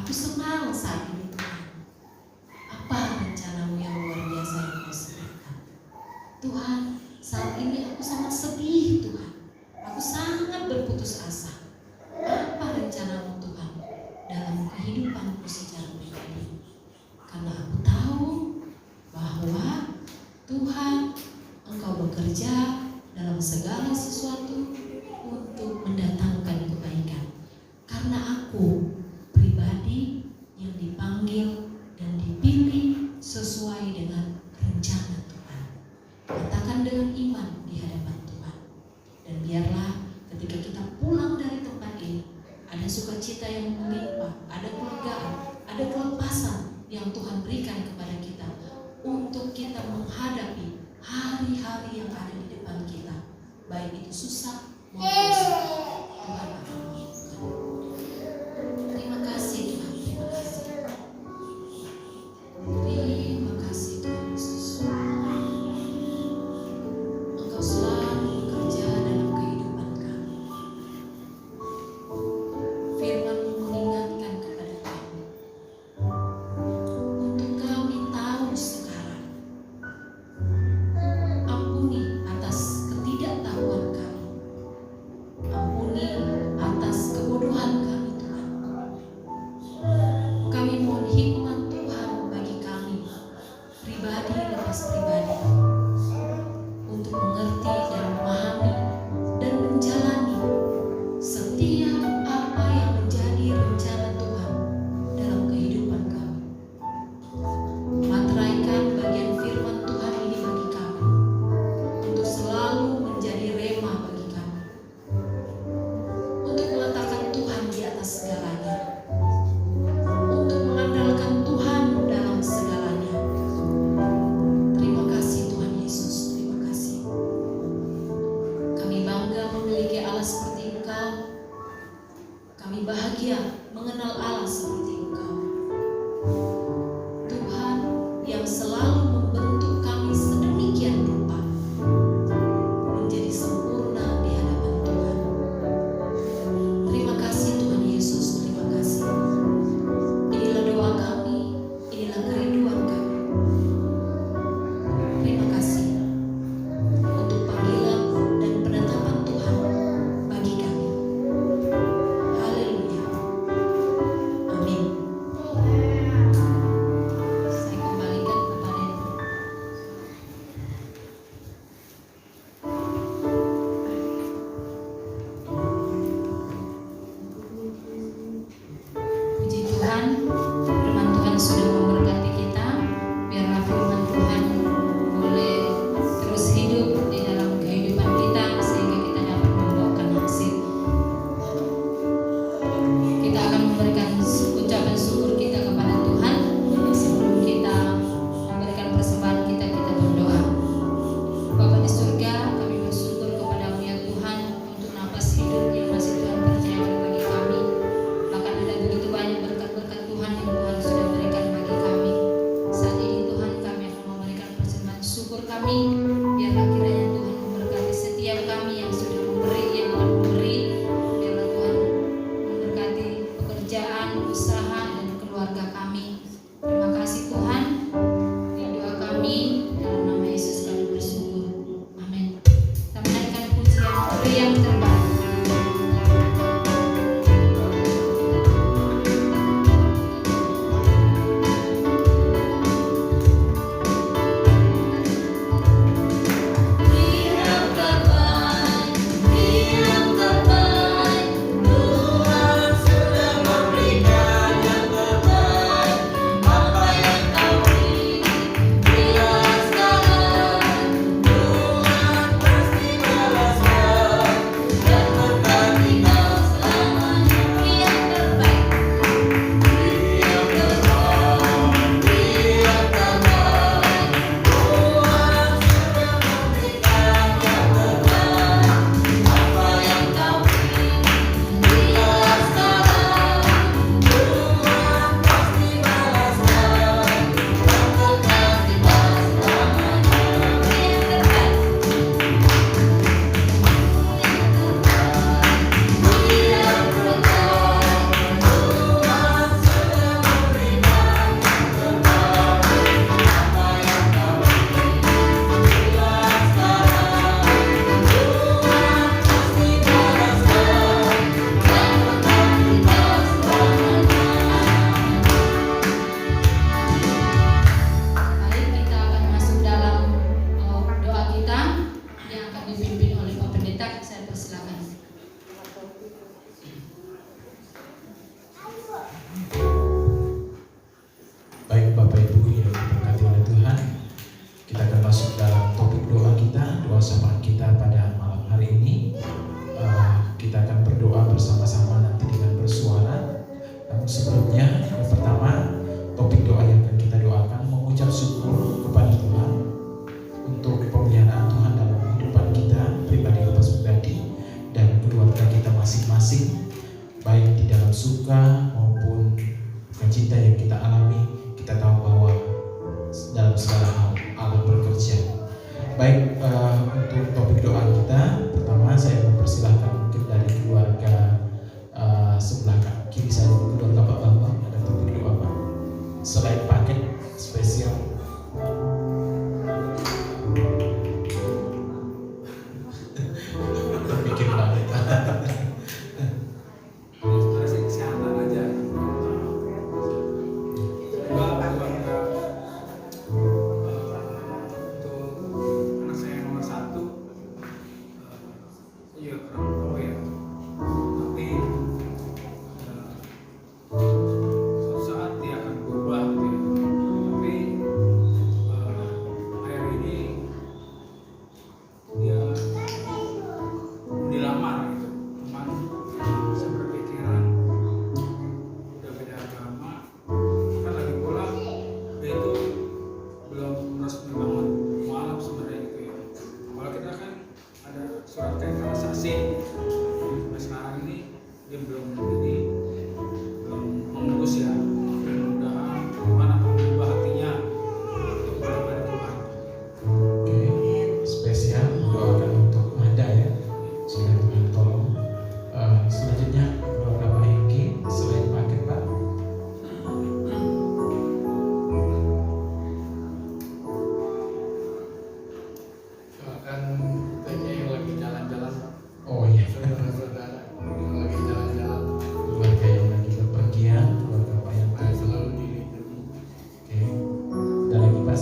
Aku senang saat ini Tuhan. Apa rencana-Mu yang luar biasa yang Kau serahkan? Tuhan, saat ini aku sangat sedih Tuhan. Aku sangat berputus asa. Apa rencana-Mu Tuhan dalam kehidupanku secara pribadi? Karena aku tahu bahwa Tuhan, Engkau bekerja dalam segala sesuatu untuk mendatangkan kebaikan. Karena aku pribadi yang dipanggil dan dipilih sesuai dengan rencana Tuhan. Katakan dengan iman di hadapan Tuhan. Dan biarlah ketika kita pulang dari tempat ini, ada sukacita yang melimpah, ada kelegaan, ada kelepasan yang Tuhan berikan susah maupun suka, Tuhan akan mampukan. Terima kasih Tuhan, terima kasih. Terima kasih Tuhan Yesus. Engkau selalu bekerja dalam kehidupan kami. Firman-Mu mengingatkan kepada kami untuk kami tahu sekarang. Ampuni atas ketidaktahuan kami. Ampuni atas kebodohan kami Tuhan. Kami mohon hikmat Tuhan bagi kami, pribadi lepas pribadi, untuk mengerti dan memahami dan menjalani setiap apa yang menjadi rencana Tuhan dalam kehidupan kami. Materaikan bagian firman Tuhan ini bagi kami, untuk selalu menjadi rema bagi kami, untuk meletakkan Tuhan di atas segalanya, untuk mengandalkan Tuhan dalam segalanya. Terima kasih Tuhan Yesus, terima kasih. Kami bangga memiliki Allah seperti Engkau. Kami bahagia mengenal Allah seperti Engkau. Tuhan yang selalu membentuk kami sedemikian rupa menjadi sempurna di hadapan Tuhan. Terima kasih Tuhan Yesus, terima kasih. Inilah doa kami, inilah kerinduan kami. Terima kasih untuk panggilan dan penetapan Tuhan bagi kami. Haleluya. Amin. Saya kembalikan kepada Ibu. Puji Tuhan, firman Tuhan sudah memberkati kita. Biarlah firman Tuhan boleh terus hidup di dalam kehidupan kita sehingga kita dapat membawakan hasil. Kita akan memberikan ucapan syukur kita kepada Tuhan. Sebelum kita memberikan persembahan kita, kita berdoa. Bapa di surga, kami bersyukur kepada-Mu ya Tuhan untuk napas hidup yang masih Tuhan percayakan bagi kami. Bahkan ada begitu banyak berkat-berkat Tuhan yang Tuhan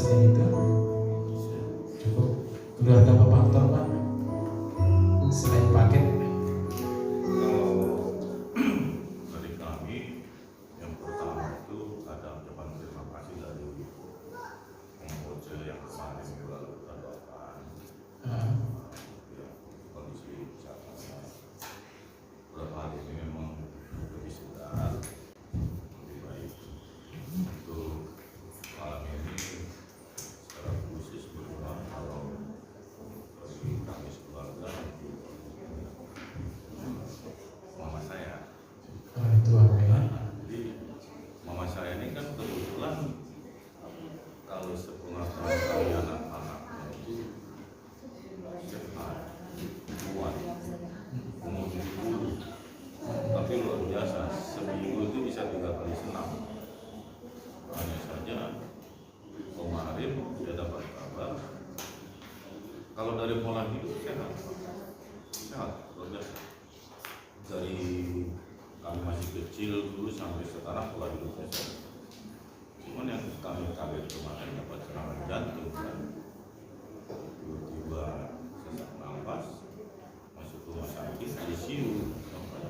fasilitasnya itu cukup. Keluarga Bapak Aktor Pak, selain paket Kalau dari kami, yang pertama itu ada ucapan terima kasih dari pengurus yang kemarin juga kita doakan ya, kondisi kesehatannya beberapa hari ini memang lebih segar, lebih baik. Untuk malam ini secara khusus berdoa kalau dari kami sekeluarga mama saya. itu apa ya? Jadi mama saya ini kan kebetulan kalau sepengetahuan kami anak-anaknya itu sehat, kuat, umur 70. Tapi luar biasa, seminggu itu bisa 3 kali senam. Hanya saja kemarin dia dapat kabar kalau dari pola hidup sehat, luar biasa. Dari kami masih kecil dulu sampai sekarang pola hidupnya sehat. Cuman yang kami kaget kemarin dapat serangan jantung kan, tiba-tiba sesak nafas, masuk rumah sakit ICU, sampai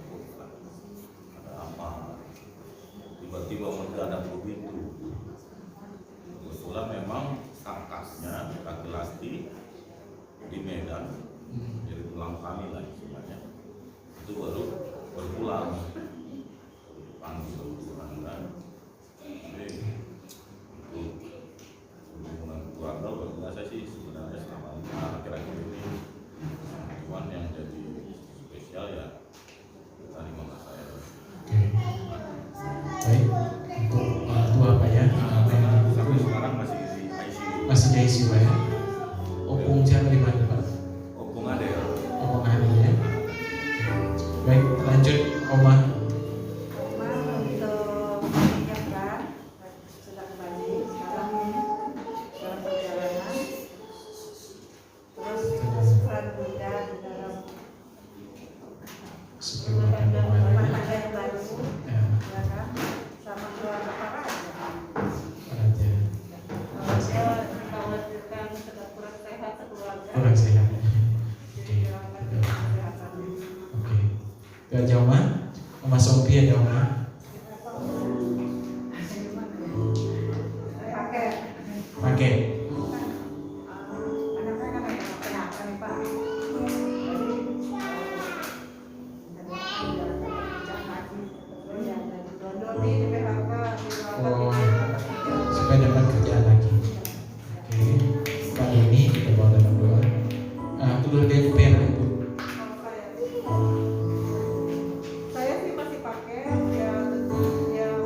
ada apa? Tiba-tiba mendadak begitu. Kebetulan memang kakaknya laki-laki di Medan, jadi tulang kami lah istilahnya, itu baru berpulang kan. Jadi untuk hubungan keluarga luar biasa sih sebenarnya selama ini akhir-akhir ini. Cuman yang jadi spesial ya tadi mama saya. Oke. Baik, untuk orang tua Pak ya, Sampai sekarang masih di ICU. masih di ICU Pak ya. Opung siapa di mana Pak? Opung ada ya. Opung ada ya. Baik, lanjut Oma. Untuk menyiapkan sudah kembali sekarang dalam perjalanan, terus peran Bunda di dalam Sebelum rumah ada tangga yang baru, ya, ya kan, sama keluarga para aja saya dikhawatirkan sedang kurang sehat sekeluarga. kurang sehat. Jadi doakan kesehatannya. Oke. Itu aja Oma. Oma Sophie ada Oma. Pakai. Oh, supaya dapat kerjaan lagi. Oke. Pak ini kita bawa dalam doa. Keluarga Ibu Pera Ibu. Saya sih masih pakai ya, tentu yang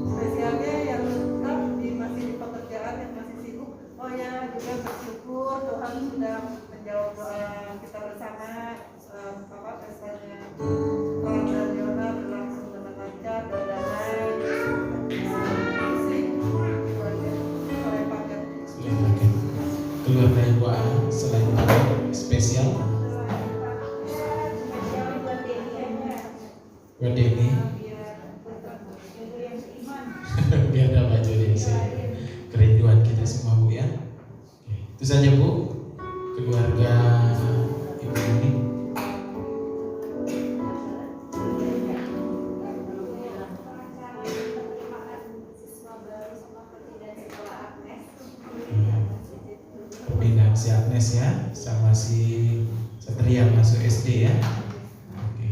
spesialnya yang tetap masih di pekerjaan yang masih sibuk. Oh ya, juga bersyukur Tuhan sudah menjawab doa kita bersama. Pestanya Pak dan Yona berlangsung dengan lancar dan damai. Musik, sore panjang. Keluarga Ibu A selain itu spesial buat Denny. Biar dapat jodoh kerinduan kita semua Bu ya. Oke, itu saja Bu, keluarga Ibu ini. Perbedaan si Agnes ya sama si Satria masuk SD ya. Oke.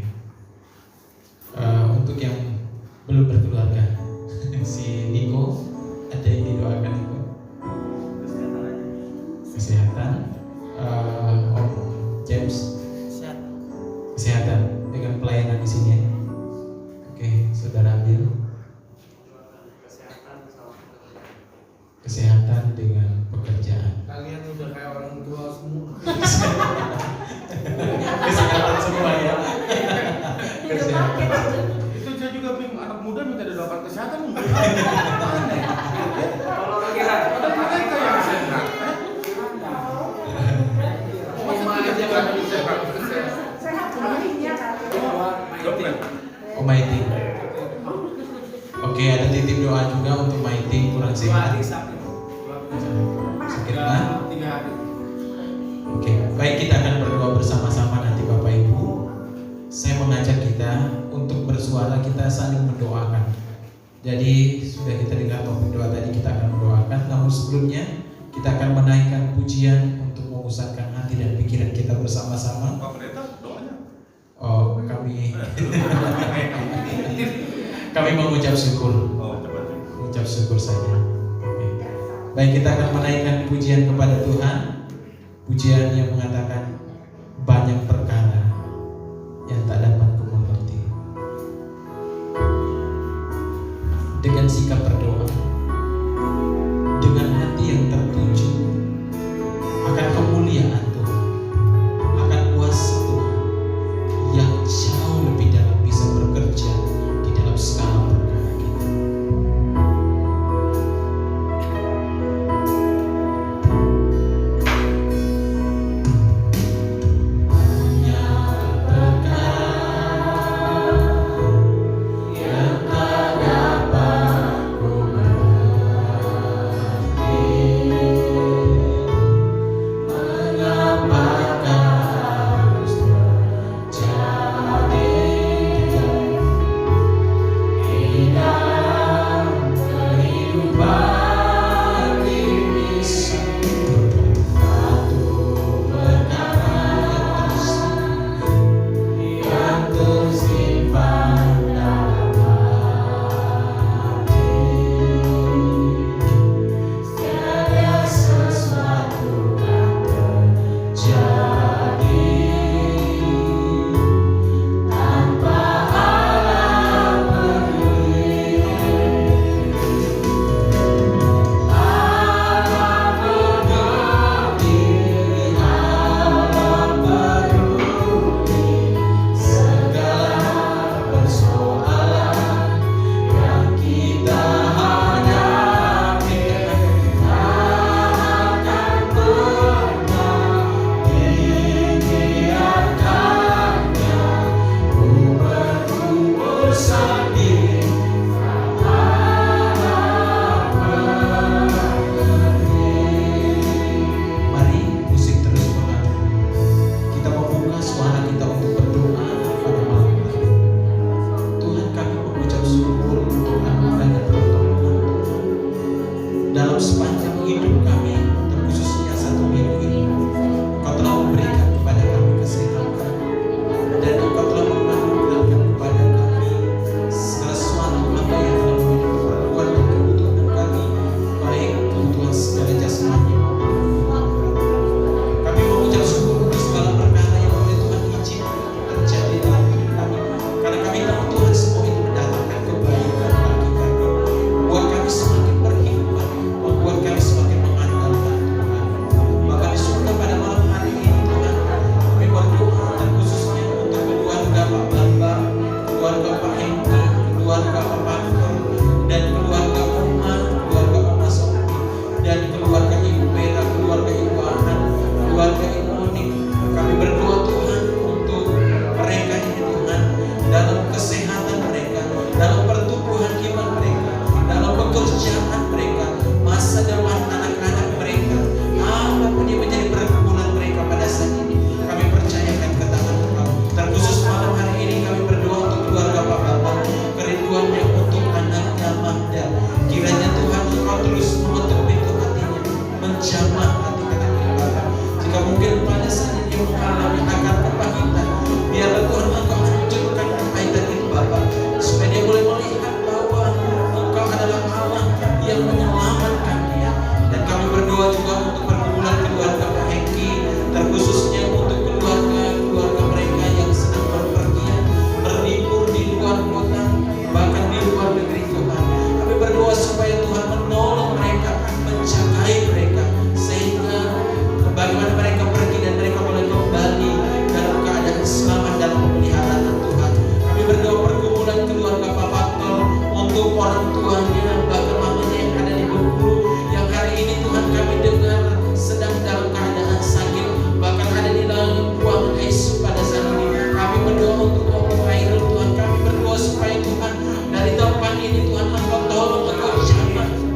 Untuk yang belum berkeluarga si Niko ada yang didoakan Niko kesehatan. Om James kesehatan dengan pelayanan di sini ya. Oke, saudara ambil kesehatan dengan pekerjaan. Kalian udah kayak orang tua semua. Kesehatan semua ya. Kesehatan. Itu saya juga bingung, anak muda minta didoakan kesehatan mungkin aneh. Kalau kira ada mereka yang sehat. Masa aja kan sehat. Sehat hatinya kan. Oh Maiti. Oke, ada titip doa juga untuk Maiti kurang sehat. Sakit Ya, kan? 3 hari. Oke, baik, kita akan berdoa bersama-sama nanti Bapak Ibu. Saya mengajak kita untuk bersuara, kita saling mendoakan. Jadi sudah kita dengar doa tadi, kita akan mendoakan. Namun sebelumnya kita akan menaikkan pujian untuk mengusapkan hati dan pikiran kita bersama-sama. Pak Pendeta doanya. Oh, kami mengucap syukur. Oh, coba. Mengucap syukur saja. Oke. Baik, kita akan menaikkan pujian kepada Tuhan. Pujian yang mengatakan banyak perkara yang tak dapat kumengerti. Dengan sikap berdoa, dengan hati yang tertuju akan kemuliaan Tuhan, akan kuasa Tuhan yang jauh lebih dalam bisa bekerja di dalam segala perkara kita.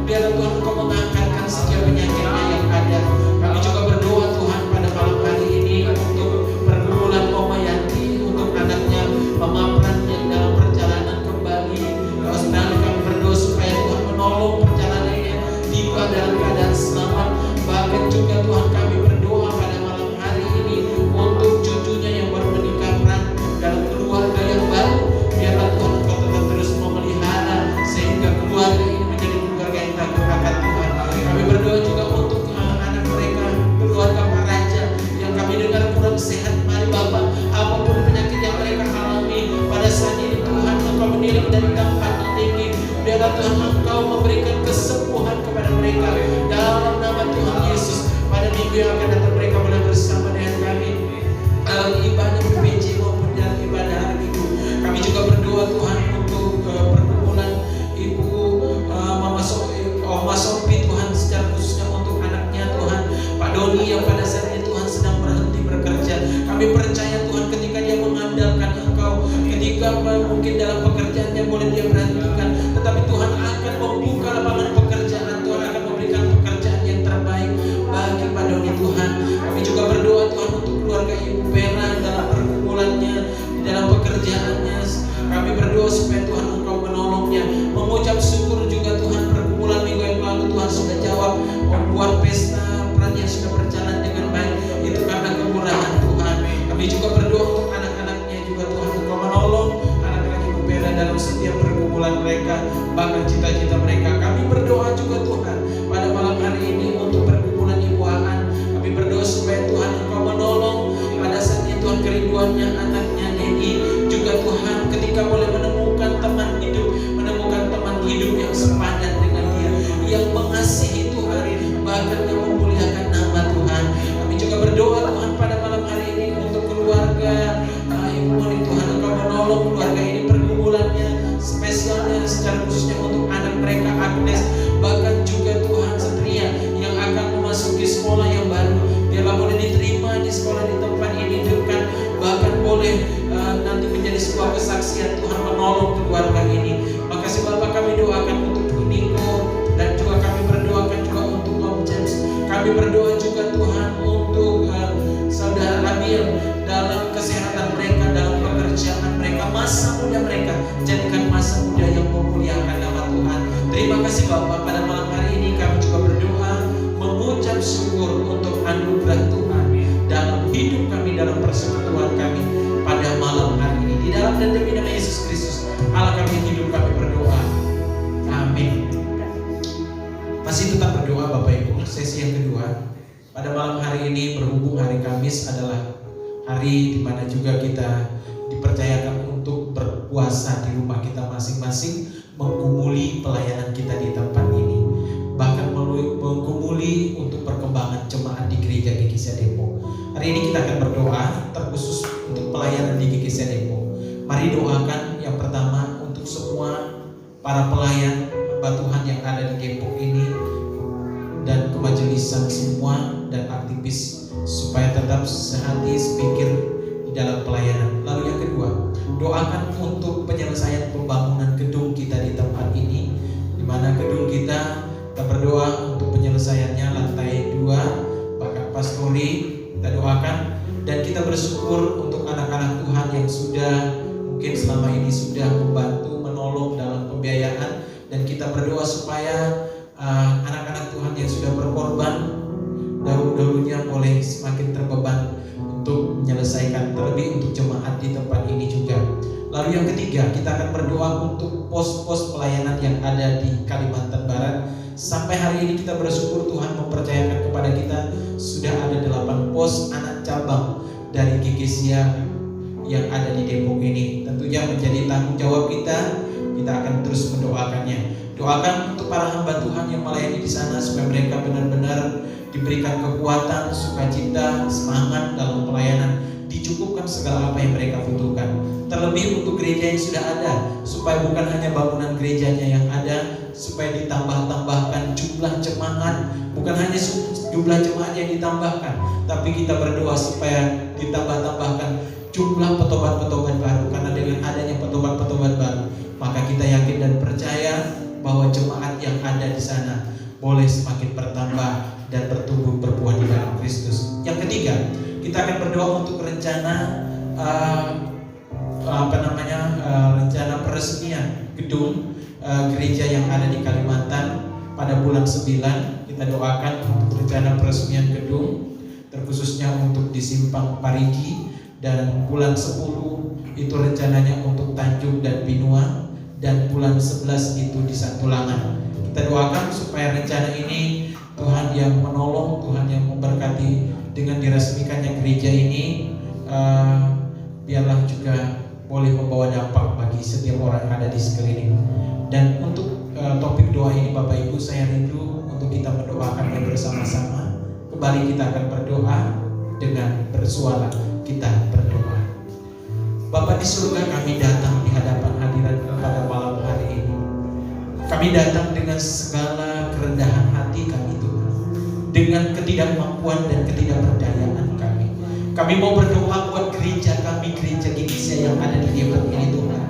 Biarlah Tuhan Engkau mengangkatkan setiap penyakit menolong perjalanannya tiba dalam keadaan selamat. Bahkan juga Tuhan kami berdoa pada malam hari ini untuk cucunya yang baru menikah dalam keluarga yang baru. Biarlah Tuhan Engkau tetap terus memelihara sehingga keluarga ini menjadi keluarga yang takut akan Tuhan. Kami berdoa juga untuk anak mereka, keluarga Pak Raja yang kami dengar kurang sehat. Mari Bapak, apapun penyakit yang mereka alami pada saat ini, Tuhan Engkau menilik dari tempat tinggi. Biarlah Tuhan Engkau memberikan kesembuhan kepada mereka dalam nama Tuhan Yesus. Pada minggu yang akan datang mereka boleh bersama dengan kami dalam ibadah PPJ maupun dalam ibadah hari Minggu. Kami juga berdoa Tuhan untuk perkumpulan Ibu Oma Sopi Tuhan, secara khususnya untuk anaknya Tuhan Pak Doni yang pada saat ini Tuhan sedang berhenti bekerja. Kami percaya Tuhan ketika dia mengandalkan Engkau, ketika mungkin dalam pekerjaannya boleh dia berhentikan, tetapi Tuhan akan membuka lapangan pekerjaan. Tuhan akan memberikan pekerjaan yang terbaik bagi Pak Doni Tuhan. Kami juga berdoa Tuhan untuk keluarga Ibu Pera dalam perkumpulannya, dalam pekerjaannya. Kami berdoa supaya Tuhan Engkau menolongnya. Mengucap syukur juga Tuhan, perkumpulan minggu yang lalu Tuhan sudah jawab membuat pesta peran yang sudah berjalan dengan baik. Itu karena kemurahan Tuhan. Kami juga berdoa untuk anak-anaknya juga Tuhan Engkau menolong anak-anak Ibu Pera dalam setiap perkumpulan mereka, bahkan cita-cita mereka. Kami berdoa juga Tuhan pada malam hari ini untuk perkumpulan Ibu Aan. Kami berdoa supaya Tuhan Engkau menolong pada saat ini Tuhan kerinduannya anaknya Dedi juga Tuhan, ketika boleh menemukan teman hidup yang sepadan dengan dia, yang mengasihi Tuhan, bahkan yang memuliakan nama Tuhan. Kami juga berdoa Tuhan pada malam hari ini untuk keluarga Ibu Moni. Tuhan Engkau menolong keluarga ini, pergumulannya spesialnya secara khususnya untuk anak mereka Agnes, bahkan juga Tuhan Satria yang akan memasuki sekolah yang baru. Biarlah boleh diterima di sekolah di tempat ini dekat, bahkan boleh nanti menjadi sebuah kesaksian Tuhan menolong keluarga ini. Makasih Bapak, kami doakan untuk Bu Niko, dan juga kami berdoakan juga untuk Om James. Kami berdoa juga Tuhan untuk Saudara Nabil dalam kesehatan mereka, dalam pekerjaan mereka, masa muda mereka, jadikan masa muda yang memuliakan nama Tuhan. Terima kasih Bapak, pada malam hari ini kami juga berdoa mengucap syukur untuk anugerah Tuhan dalam hidup kami, dalam persekutuan kami pada malam hari ini. Di dalam dan demi nama Yesus Kristus Allah kami hidup, kami berdoa. Amin. Masih tetap berdoa Bapak Ibu. Sesi yang kedua pada malam hari ini, berhubung hari Kamis adalah hari di mana juga kita dipercayakan untuk berpuasa di rumah kita masing-masing, menggumuli pelayanan kita di tempat ini, bahkan menggumuli untuk perkembangan jemaat di Gereja GKSIA Depok. Hari ini kita akan berdoa terkhusus untuk pelayanan di GKSIA Depok. Mari doakan yang pertama untuk semua para pelayan hamba Tuhan yang ada di Depok ini, dan kemajelisan semua dan aktivis, supaya tetap sehati sepikir di dalam pelayanan. Lalu yang kedua, doakan untuk penyelesaian pembangunan gedung kita di tempat ini, di mana gedung kita berdoa untuk penyelesaiannya lantai 2, Pak Pastori kita doakan, dan kita bersyukur untuk anak-anak Tuhan yang sudah mungkin selama ini sudah membantu menolong dalam pembiayaan, dan kita berdoa supaya anak-anak Tuhan yang sudah berkorban dahulu-dahulunya boleh semakin terbeban untuk menyelesaikan, terlebih untuk jemaat di tempat ini juga. Lalu yang ketiga, kita akan berdoa untuk pos-pos pelayanan yang ada di Kalimantan Barat. Sampai hari ini kita bersyukur Tuhan mempercayakan kepada kita sudah ada 8 pos anak cabang dari GKSIA yang ada di Depok ini. Tentunya menjadi tanggung jawab kita akan terus mendoakannya. Doakan untuk para hamba Tuhan yang melayani di sana supaya mereka benar-benar diberikan kekuatan, sukacita, semangat dalam pelayanan, dicukupkan segala apa yang mereka butuhkan. Terlebih untuk gereja yang sudah ada, supaya bukan hanya bangunan gerejanya yang ada, supaya ditambah-tambahkan jumlah jemaat, bukan hanya jumlah jemaat yang ditambahkan, tapi kita berdoa supaya ditambah-tambahkan jumlah petobat-petobat baru. Karena dengan adanya petobat-petobat baru, maka kita yakin dan percaya bahwa jemaat yang ada di sana boleh semakin bertambah dan bertumbuh berbuah di dalam Kristus. Yang ketiga, kita akan berdoa untuk rencana rencana peresmian gedung gereja yang ada di Kalimantan pada bulan 9. Kita doakan untuk rencana peresmian gedung, terkhususnya untuk di Simpang Parigi, dan bulan 10 itu rencananya untuk Tanjung dan Binua, dan bulan 11 itu di Santulangan. Kita doakan supaya rencana ini Tuhan yang menolong, Tuhan yang memberkati dengan diresmikannya gereja ini, biarlah juga boleh membawa dampak bagi setiap orang yang ada di sekeliling. Dan untuk topik doa ini Bapak Ibu, saya rindu untuk kita mendoakan bersama-sama. Kembali kita akan berdoa dengan bersuara, kita berdoa. Bapa di surga, kami datang di hadapan hadirat pada malam hari ini. Kami datang dengan segala kerendahan hati kami Tuhan, dengan ketidakmampuan dan ketidakberdayaan kami. Kami mau berdoa buat gereja kami, gereja GKISIA yang ada di Depok ini Tuhan.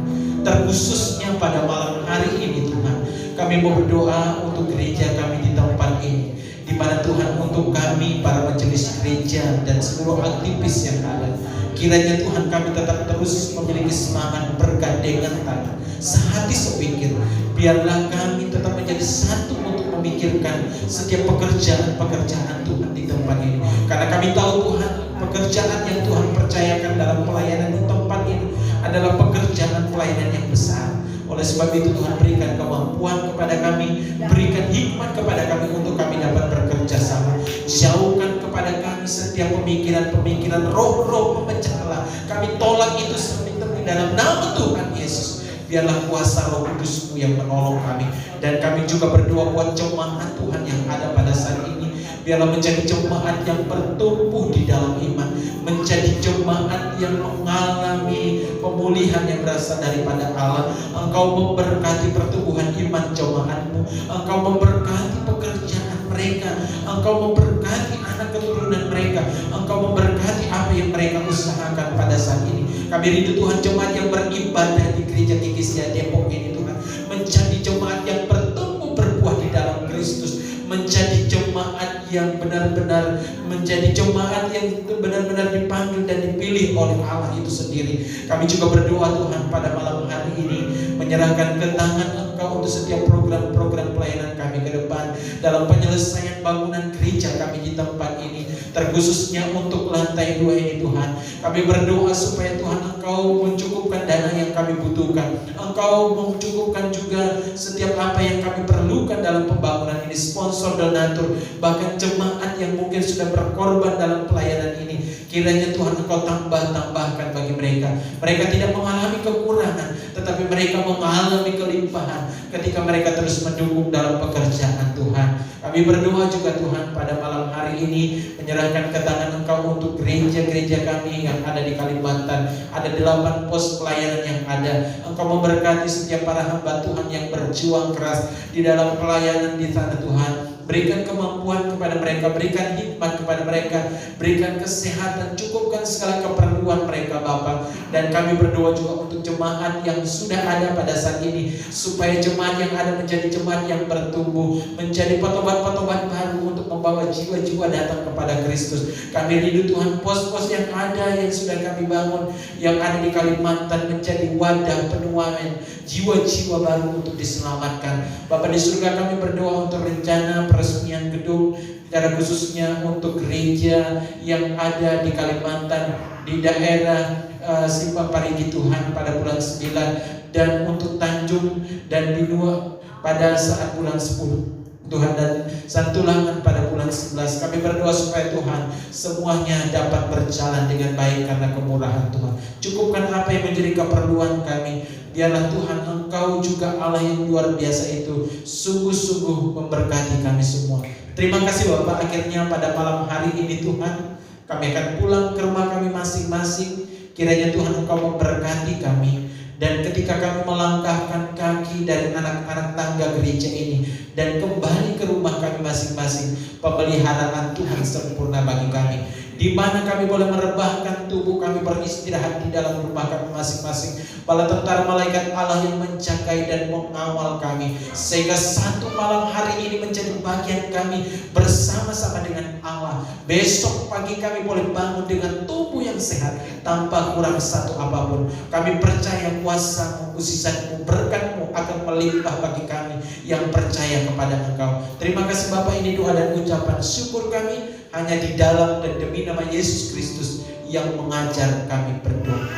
Terkhususnya pada malam hari ini Tuhan, kami mau berdoa untuk gereja kami di tempat ini, di mana Tuhan untuk kami para majelis gereja dan seluruh aktivis yang ada, kiranya Tuhan kami tetap terus memiliki semangat bergandengan tangan, sehati sepikir. Biarlah kami tetap menjadi satu untuk memikirkan setiap pekerjaan-pekerjaan Tuhan di tempat ini. Karena kami tahu Tuhan, pekerjaan yang Tuhan percayakan dalam pelayanan di tempat ini adalah pekerjaan pelayanan yang besar. Oleh sebab itu Tuhan, berikan kemampuan kepada kami, berikan hikmat kepada kami untuk kami dapat bekerja sama. Jauhkan kepada kami setiap pemikiran-pemikiran roh-roh pemecah belah. Kami tolak itu sering-sering dalam nama Tuhan Yesus. Biarlah kuasa Roh Kudus-Mu yang menolong kami. Dan kami juga berdoa buat jemaat Tuhan yang ada pada saat ini. Biarlah menjadi jemaat yang bertumbuh di dalam iman, menjadi jemaat yang mengalami pemulihan yang berasal daripada Allah. Engkau memberkati pertumbuhan iman jemaat-Mu, Engkau memberkati pekerjaan mereka, Engkau memberkati anak keturunan mereka, Engkau memberkati apa yang mereka usahakan pada saat ini. Kami rindu Tuhan, jemaat yang beribadah di gereja GKISIA Depok ini Tuhan, menjadi jemaat yang bertumbuh berbuah di dalam Kristus, menjadi jemaat yang benar-benar menjadi jemaat yang benar-benar dipanggil dan dipilih oleh Allah itu sendiri. Kami juga berdoa Tuhan pada malam hari ini, menyerahkan ke tangan Engkau untuk setiap program-program pelayanan kami ke depan dalam penyelesaian bangunan gereja kami di tempat ini, terkhususnya untuk lantai 2 ini Tuhan. Kami berdoa supaya Tuhan Engkau mencukupkan dana yang kami butuhkan, Engkau mencukupkan juga setiap apa yang kami perlukan dalam pembangunan ini, sponsor, donatur, bahkan jemaat yang mungkin sudah berkorban dalam pelayanan ini. Kiranya Tuhan Engkau tambahkan bagi mereka. Mereka tidak mengalami kekurangan, tetapi mereka mengalami kelimpahan ketika mereka terus mendukung dalam pekerjaan Tuhan. Kami berdoa juga Tuhan pada malam hari ini, menyerahkan ke tangan Engkau untuk gereja-gereja kami yang ada di Kalimantan. Ada 8 pos pelayanan yang ada. Engkau memberkati setiap para hamba Tuhan yang berjuang keras di dalam pelayanan di sana Tuhan. Berikan kemampuan kepada mereka, berikan hikmat kepada mereka, berikan kesehatan, cukupkan segala keperluan mereka Bapa. Dan kami berdoa juga untuk jemaat yang sudah ada pada saat ini, supaya jemaat yang ada menjadi jemaat yang bertumbuh, menjadi petobat-petobat baru untuk membawa jiwa-jiwa datang kepada Kristus. Kami rindu Tuhan, pos-pos yang ada yang sudah kami bangun, yang ada di Kalimantan, menjadi wadah penuaian jiwa-jiwa baru untuk diselamatkan. Bapa di surga, kami berdoa untuk rencana peresmian gedung, secara khususnya untuk gereja yang ada di Kalimantan, di daerah Simpang Parigi Tuhan pada bulan 9, dan untuk Tanjung dan Binua pada saat bulan 10 Tuhan, dan Santulangan pada bulan 11. Kami berdoa supaya Tuhan semuanya dapat berjalan dengan baik karena kemurahan Tuhan. Cukupkan apa yang menjadi keperluan kami. Biarlah Tuhan Engkau juga Allah yang luar biasa itu sungguh-sungguh memberkati kami semua. Terima kasih Bapak, akhirnya pada malam hari ini Tuhan kami akan pulang ke rumah kami masing-masing. Kiranya Tuhan Engkau memberkati kami. Dan ketika kami melangkahkan kaki dari anak-anak tangga gereja ini dan kembali ke rumah kami masing-masing, pemeliharaan Tuhan sempurna bagi kami. di mana kami boleh merebahkan tubuh kami, beristirahat di dalam rumah kami masing-masing. Bala tentara malaikat Allah yang menjagai dan mengawal kami, sehingga satu malam hari ini menjadi bagian kami bersama-sama dengan Allah. Besok pagi kami boleh bangun dengan tubuh yang sehat tanpa kurang satu apapun. Kami percaya kuasa-Mu, mukjizat-Mu, berkat-Mu akan melimpah bagi kami yang percaya kepada Engkau. Terima kasih Bapa, ini doa dan ucapan syukur kami hanya di dalam dan demi nama Yesus Kristus yang mengajar kami berdoa.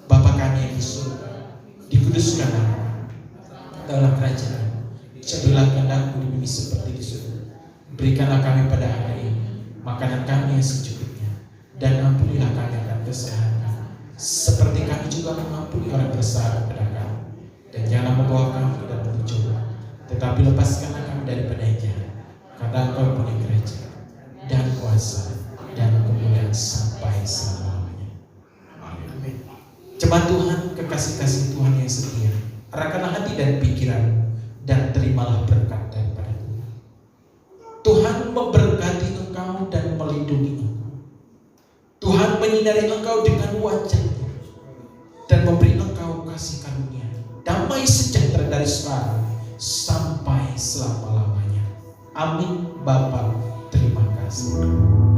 Bapa kami yang di surga, dikuduskan namamu, dalam kerajaan, jadilah kehendak-Mu di bumi seperti di surga. Berikanlah kami pada hari ini makanan kami yang secukupnya, dan ampunilah kami akan kesalahan kami, seperti kami juga mengampuni orang bersalah kepada kami. Dan jangan membawa kami ke dalam pencobaan, tetapi lepaskanlah kami daripada yang jahat, karena Engkau punya kerajaan dan kuasa dan kemuliaan sampai selama-lamanya. Amin. Jemaat Tuhan, kekasih-kasih Tuhan yang setia, arahkanlah hati dan pikiran dan terimalah berkat daripada Tuhan. Tuhan memberkati engkau dan melindungi engkau. Tuhan menyinari engkau dengan wajah-Nya dan memberi engkau kasih karunia, damai sejahtera dari sekarang sampai selama-lamanya. Amin. Bapa, terima kasih.